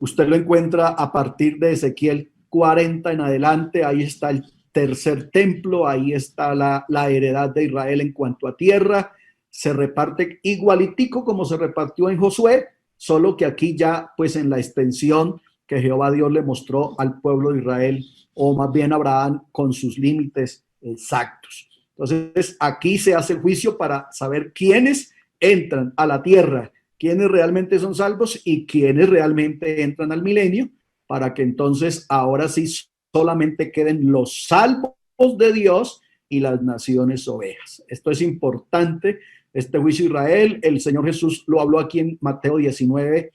Usted lo encuentra a partir de Ezequiel 40 en adelante. Ahí está el tercer templo, ahí está la heredad de Israel en cuanto a tierra. Se reparte igualitico como se repartió en Josué, solo que aquí ya pues en la extensión que Jehová Dios le mostró al pueblo de Israel, o más bien Abraham con sus límites exactos. Entonces aquí se hace el juicio para saber quiénes entran a la tierra, quiénes realmente son salvos y quiénes realmente entran al milenio, para que entonces ahora sí solamente queden los salvos de Dios y las naciones ovejas. Esto es importante, este juicio de Israel. El Señor Jesús lo habló aquí en Mateo 19,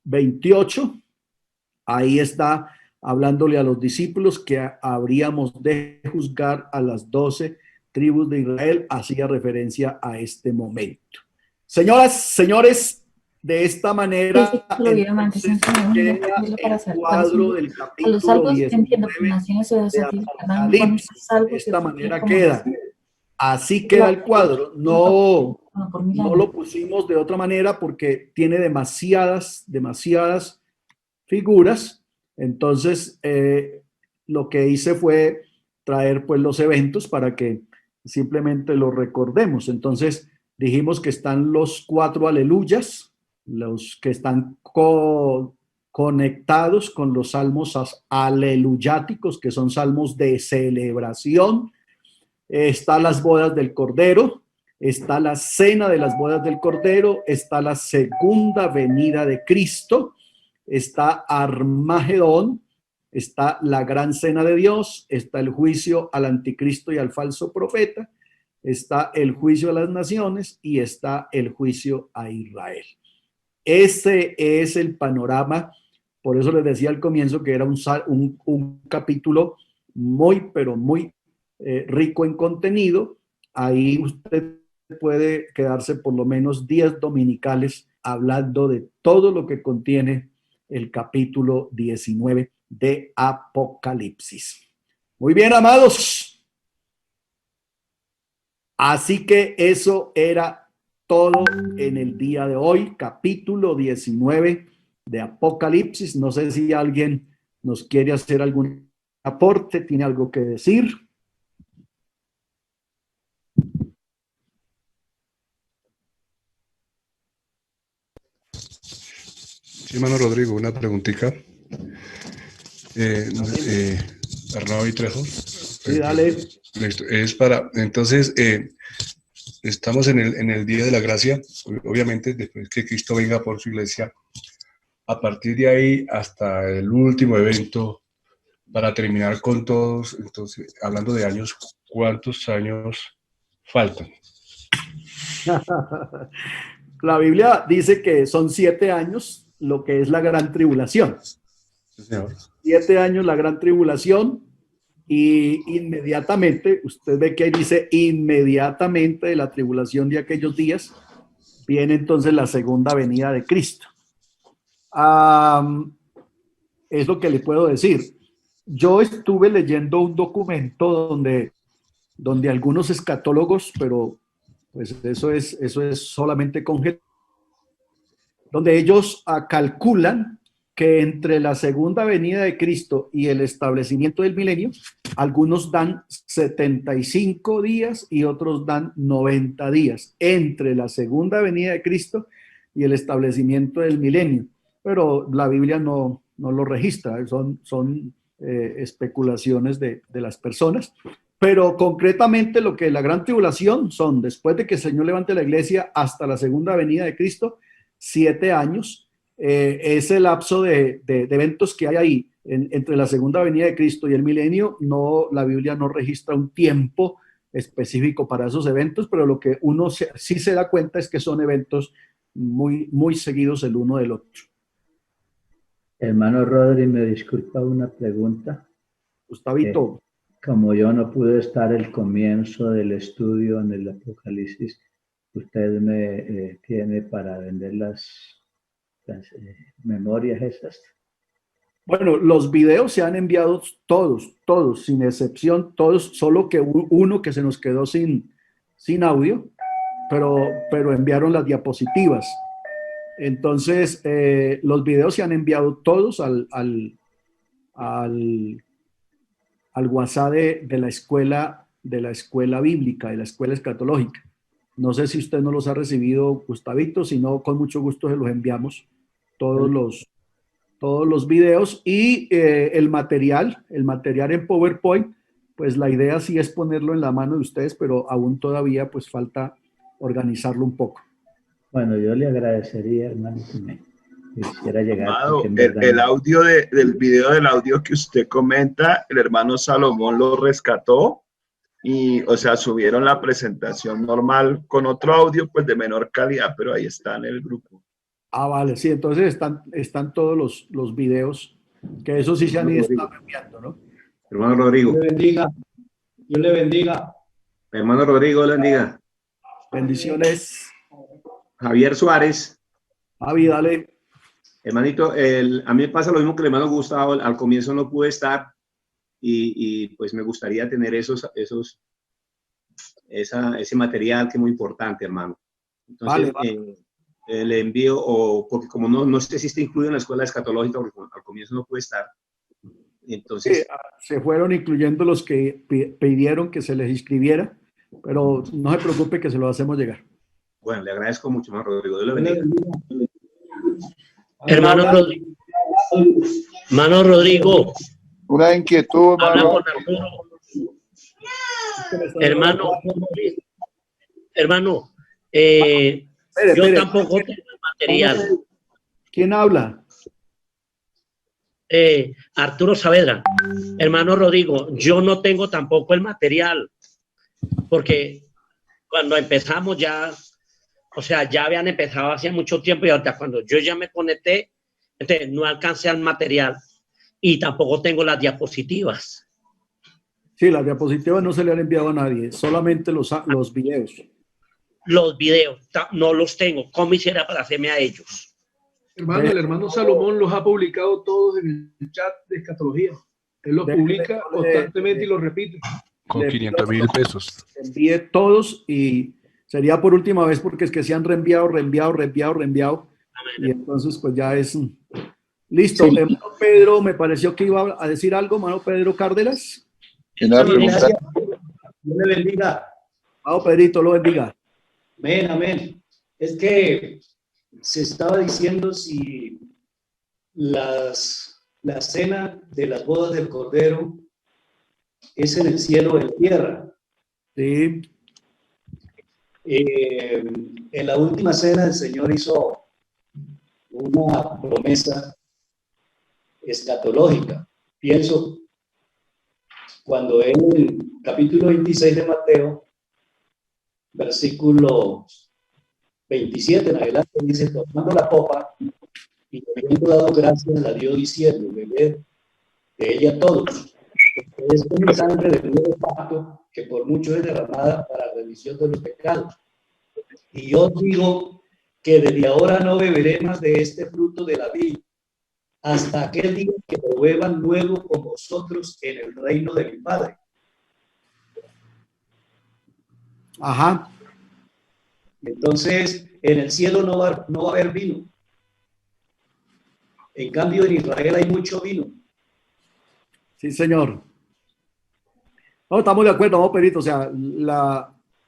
28. Ahí está hablándole a los discípulos que habríamos de juzgar a las 12 tribus de Israel. Hacía referencia a este momento. Señoras, señores, de esta manera entonces queda el cuadro del capítulo 19 de Apocalipsis. De esta manera queda. Así queda el cuadro. No lo pusimos de otra manera porque tiene demasiadas figuras. Entonces, lo que hice fue traer pues los eventos para que simplemente los recordemos. Entonces, dijimos que están los 4 aleluyas, los que están conectados con los salmos aleluyáticos, que son salmos de celebración. Están las bodas del Cordero, está la cena de las bodas del Cordero, está la segunda venida de Cristo, está Armagedón, está la gran cena de Dios, está el juicio al anticristo y al falso profeta, está el juicio a las naciones y está el juicio a Israel. Ese es el panorama. Por eso les decía al comienzo que era un capítulo muy, pero muy rico en contenido. Ahí usted puede quedarse por lo menos 10 dominicales hablando de todo lo que contiene el capítulo 19 de Apocalipsis. Muy bien, amados. Así que eso era todo en el día de hoy, capítulo 19 de Apocalipsis. No sé si alguien nos quiere hacer algún aporte, tiene algo que decir. Sí, hermano Rodrigo, una preguntita. Arnau y Trejo. Sí, dale. Listo. Es para, entonces, estamos en el día de la gracia, obviamente, después que Cristo venga por su iglesia. A partir de ahí hasta el último evento, para terminar con todos, entonces, hablando de años, ¿cuántos años faltan? La Biblia dice que son 7 años, lo que es la gran tribulación. Sí, señor. 7 años la gran tribulación, y inmediatamente, usted ve que ahí dice inmediatamente de la tribulación de aquellos días, viene entonces la segunda venida de Cristo. Es lo que le puedo decir. Yo estuve leyendo un documento donde algunos escatólogos, pero pues eso es solamente conjetura, donde ellos calculan que entre la segunda venida de Cristo y el establecimiento del milenio, algunos dan 75 días y otros dan 90 días, entre la segunda venida de Cristo y el establecimiento del milenio. Pero la Biblia no lo registra, son especulaciones de las personas. Pero concretamente lo que la gran tribulación son, después de que el Señor levante la iglesia hasta la segunda venida de Cristo, 7 años. Es el lapso de eventos que hay ahí entre la segunda venida de Cristo y el milenio. La Biblia no registra un tiempo específico para esos eventos, pero lo que uno sí se da cuenta es que son eventos muy, muy seguidos el uno del otro. Hermano Rodri, me disculpa una pregunta. Gustavito. Como yo no pude estar el comienzo del estudio en el Apocalipsis, usted me tiene para vender las memorias esas. Bueno, los videos se han enviado todos, sin excepción, todos, solo que uno que se nos quedó sin audio, pero enviaron las diapositivas. Entonces, los videos se han enviado todos al WhatsApp de la escuela bíblica, de la escuela escatológica. No sé si usted no los ha recibido, Gustavito, si no, con mucho gusto se los enviamos, todos los videos y el material en PowerPoint, pues la idea sí es ponerlo en la mano de ustedes, pero aún todavía pues falta organizarlo un poco. Bueno, yo le agradecería, hermano, que me quisiera llegar. Amado, porque en verdad el audio del video del audio que usted comenta, el hermano Salomón lo rescató y, o sea, subieron la presentación normal con otro audio, pues de menor calidad, pero ahí está en el grupo. Ah, vale, sí, entonces están todos los videos, que eso sí se han ido enviando, ¿no? Hermano Rodrigo. Dios le bendiga. Dios le bendiga. Hermano Rodrigo, Dios le bendiga. Bendiciones. Javier Suárez. Javi, dale. Hermanito, a mí me pasa lo mismo que el hermano Gustavo, al comienzo no pude estar y pues me gustaría tener ese material que es muy importante, hermano. Entonces, vale. Le envío, porque como no sé si está incluido en la escuela escatológica, porque al comienzo no pude estar. Entonces, sí, se fueron incluyendo los que pidieron que se les inscribiera, pero no se preocupe que se lo hacemos llegar. Bueno, le agradezco mucho, hermano Rodrigo. Dios le bendiga. Hermano Rodrigo. Una inquietud, hermano, yo tampoco tengo el material. ¿Quién habla? Arturo Saavedra. Hermano Rodrigo, yo no tengo tampoco el material, porque cuando empezamos ya, o sea, ya habían empezado hace mucho tiempo y ahorita cuando yo ya me conecté, entonces no alcancé al material y tampoco tengo las diapositivas. Sí, las diapositivas no se le han enviado a nadie, solamente los videos. Los videos, no los tengo. ¿Cómo hiciera para hacerme a ellos? Hermano, el hermano Salomón los ha publicado todos en el chat de escatología. Él los publica constantemente y los repite. Con 500,000 pesos. Envíe todos y sería por última vez porque es que se han reenviado. Y entonces pues ya es... Listo. Sí. Hermano Pedro, me pareció que iba a decir algo, hermano Pedro Cárdenas. Dios le bendiga. Hermano Pedrito, lo bendiga. Amén, amén. Es que se estaba diciendo si la cena de las bodas del Cordero es en el cielo o en tierra. Sí. En la última cena el Señor hizo una promesa escatológica. Pienso cuando en el capítulo 26 de Mateo, versículo 27 en adelante, dice: tomando la copa y habiendo dado gracias, la dio diciendo: bebed de ella todos, porque esta es mi sangre del nuevo pacto, que por mucho es derramada para remisión de los pecados. Y yo digo que desde ahora no beberé más de este fruto de la vid, hasta aquel día que lo beban nuevo con vosotros en el reino de mi Padre. Ajá. Entonces, en el cielo no va a haber vino. En cambio, en Israel hay mucho vino. Sí, señor. No, estamos de acuerdo, vamos, Perito. O sea,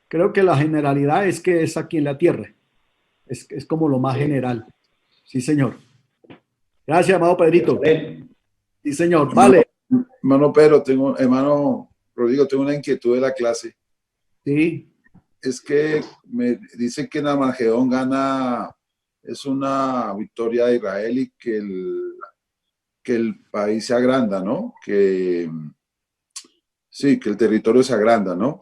creo que la generalidad es que es aquí en la tierra. Es como lo más general. Sí, señor. Gracias, amado Pedrito. Sí, señor. Vale. Hermano Pedro, hermano Rodrigo, tengo una inquietud de la clase. Sí. Es que me dicen que en Armagedón es una victoria de Israel y que el país se agranda, ¿no? Sí, que el territorio se agranda, ¿no?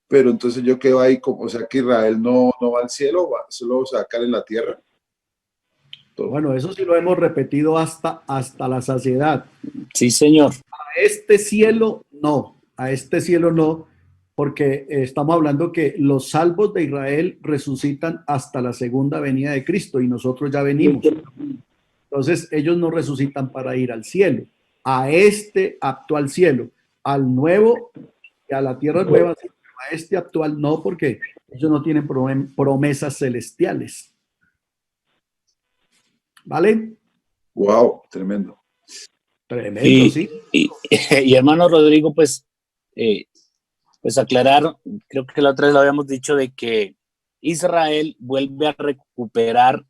Pero entonces yo quedo ahí, o sea, que Israel no va al cielo, solo se va a caer en la tierra. Bueno, eso sí lo hemos repetido hasta la saciedad. Sí, señor. A este cielo no, porque estamos hablando que los salvos de Israel resucitan hasta la segunda venida de Cristo y nosotros ya venimos. Entonces ellos no resucitan para ir al cielo, a este actual cielo, al nuevo y a la tierra nueva, a este actual no, porque ellos no tienen promesas celestiales. ¿Vale? Wow, tremendo. Tremendo, sí. Y hermano Rodrigo, pues aclarar, creo que la otra vez lo habíamos dicho, de que Israel vuelve a recuperar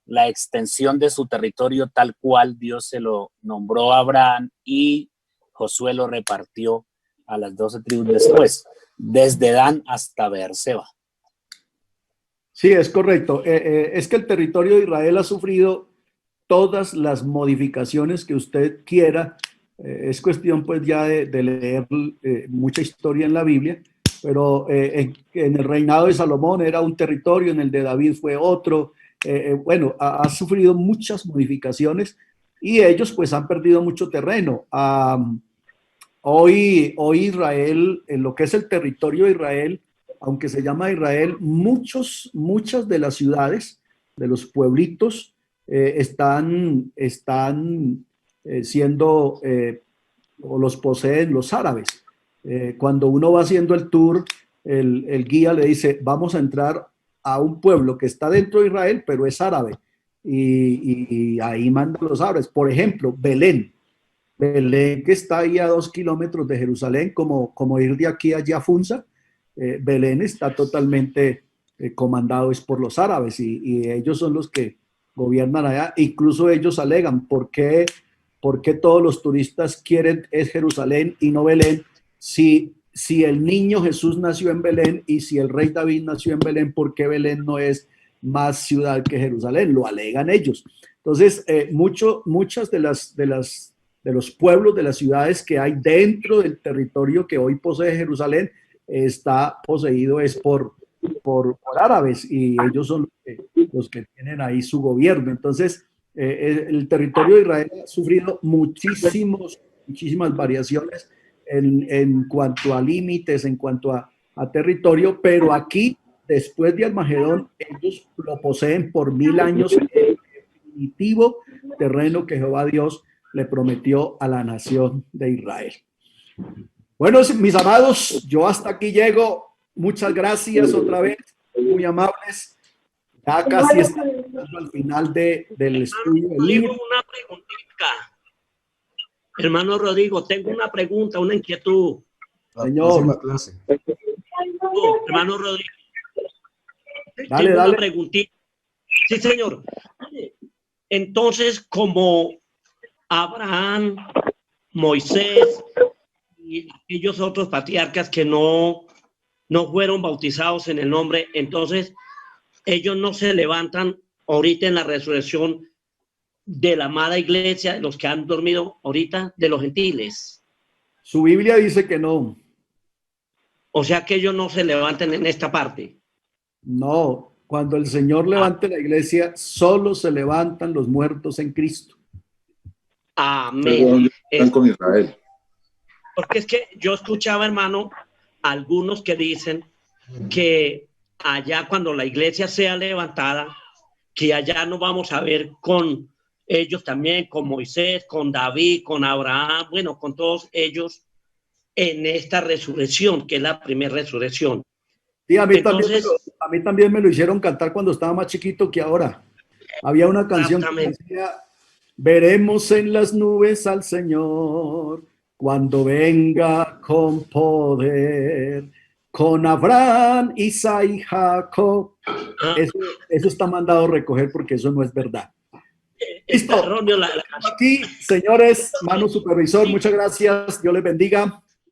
la extensión de su territorio tal cual Dios se lo nombró a Abraham y Josué lo repartió a las 12 tribus después, desde Dan hasta Beerseba. Sí, es correcto. Es que el territorio de Israel ha sufrido todas las modificaciones que usted quiera. Es cuestión pues ya de leer mucha historia en la Biblia, pero en el reinado de Salomón era un territorio, en el de David fue otro. Bueno, ha sufrido muchas modificaciones y ellos pues han perdido mucho terreno. Hoy Israel, en lo que es el territorio de Israel, aunque se llama Israel, muchas de las ciudades, de los pueblitos, están siendo, o los poseen los árabes. Cuando uno va haciendo el tour, el guía le dice, vamos a entrar a un pueblo que está dentro de Israel, pero es árabe. Y ahí mandan los árabes. Por ejemplo, Belén, que está ahí a 2 kilómetros de Jerusalén, como ir de aquí allá a Funza. Belén está totalmente comandado es por los árabes y ellos son los que gobiernan allá. Incluso ellos alegan, ¿por qué todos los turistas quieren es Jerusalén y no Belén? Si el niño Jesús nació en Belén y si el rey David nació en Belén, ¿por qué Belén no es más ciudad que Jerusalén? Lo alegan ellos. Entonces, muchas de los pueblos, de las ciudades que hay dentro del territorio que hoy posee Jerusalén, está poseído es por árabes y ellos son los que tienen ahí su gobierno. Entonces, el territorio de Israel ha sufrido muchísimas variaciones en cuanto a límites, en cuanto a territorio, pero aquí, después de Armagedón, ellos lo poseen por 1000 años, el definitivo terreno que Jehová Dios le prometió a la nación de Israel. Bueno, mis amados, yo hasta aquí llego. Muchas gracias otra vez, muy amables. Ya casi estamos al final del estudio del libro. Una preguntita. Hermano Rodrigo, tengo una pregunta, una inquietud. Señor. Clase. Hermano Rodrigo. Dale, tengo dale. Una preguntita. Sí, señor. Entonces, como Abraham, Moisés y aquellos otros patriarcas que no fueron bautizados en el nombre, entonces ellos no se levantan ahorita en la resurrección de la amada iglesia, de los que han dormido ahorita, de los gentiles. Su Biblia dice que no. O sea que ellos no se levantan en esta parte. No, cuando el Señor levante la iglesia, solo se levantan los muertos en Cristo. Amén. Están con Israel. Porque es que yo escuchaba, hermano, algunos que dicen que allá cuando la iglesia sea levantada, que allá nos vamos a ver con ellos también, con Moisés, con David, con Abraham, bueno, con todos ellos en esta resurrección, que es la primera resurrección. Sí, a mí Entonces, también me lo hicieron cantar cuando estaba más chiquito que ahora. Había una canción que decía, veremos en las nubes al Señor cuando venga con poder, con Abraham, Isaac y Jacob. Eso está mandado a recoger porque eso no es verdad. Listo. Aquí, señores, mano supervisor, muchas gracias. Dios les bendiga.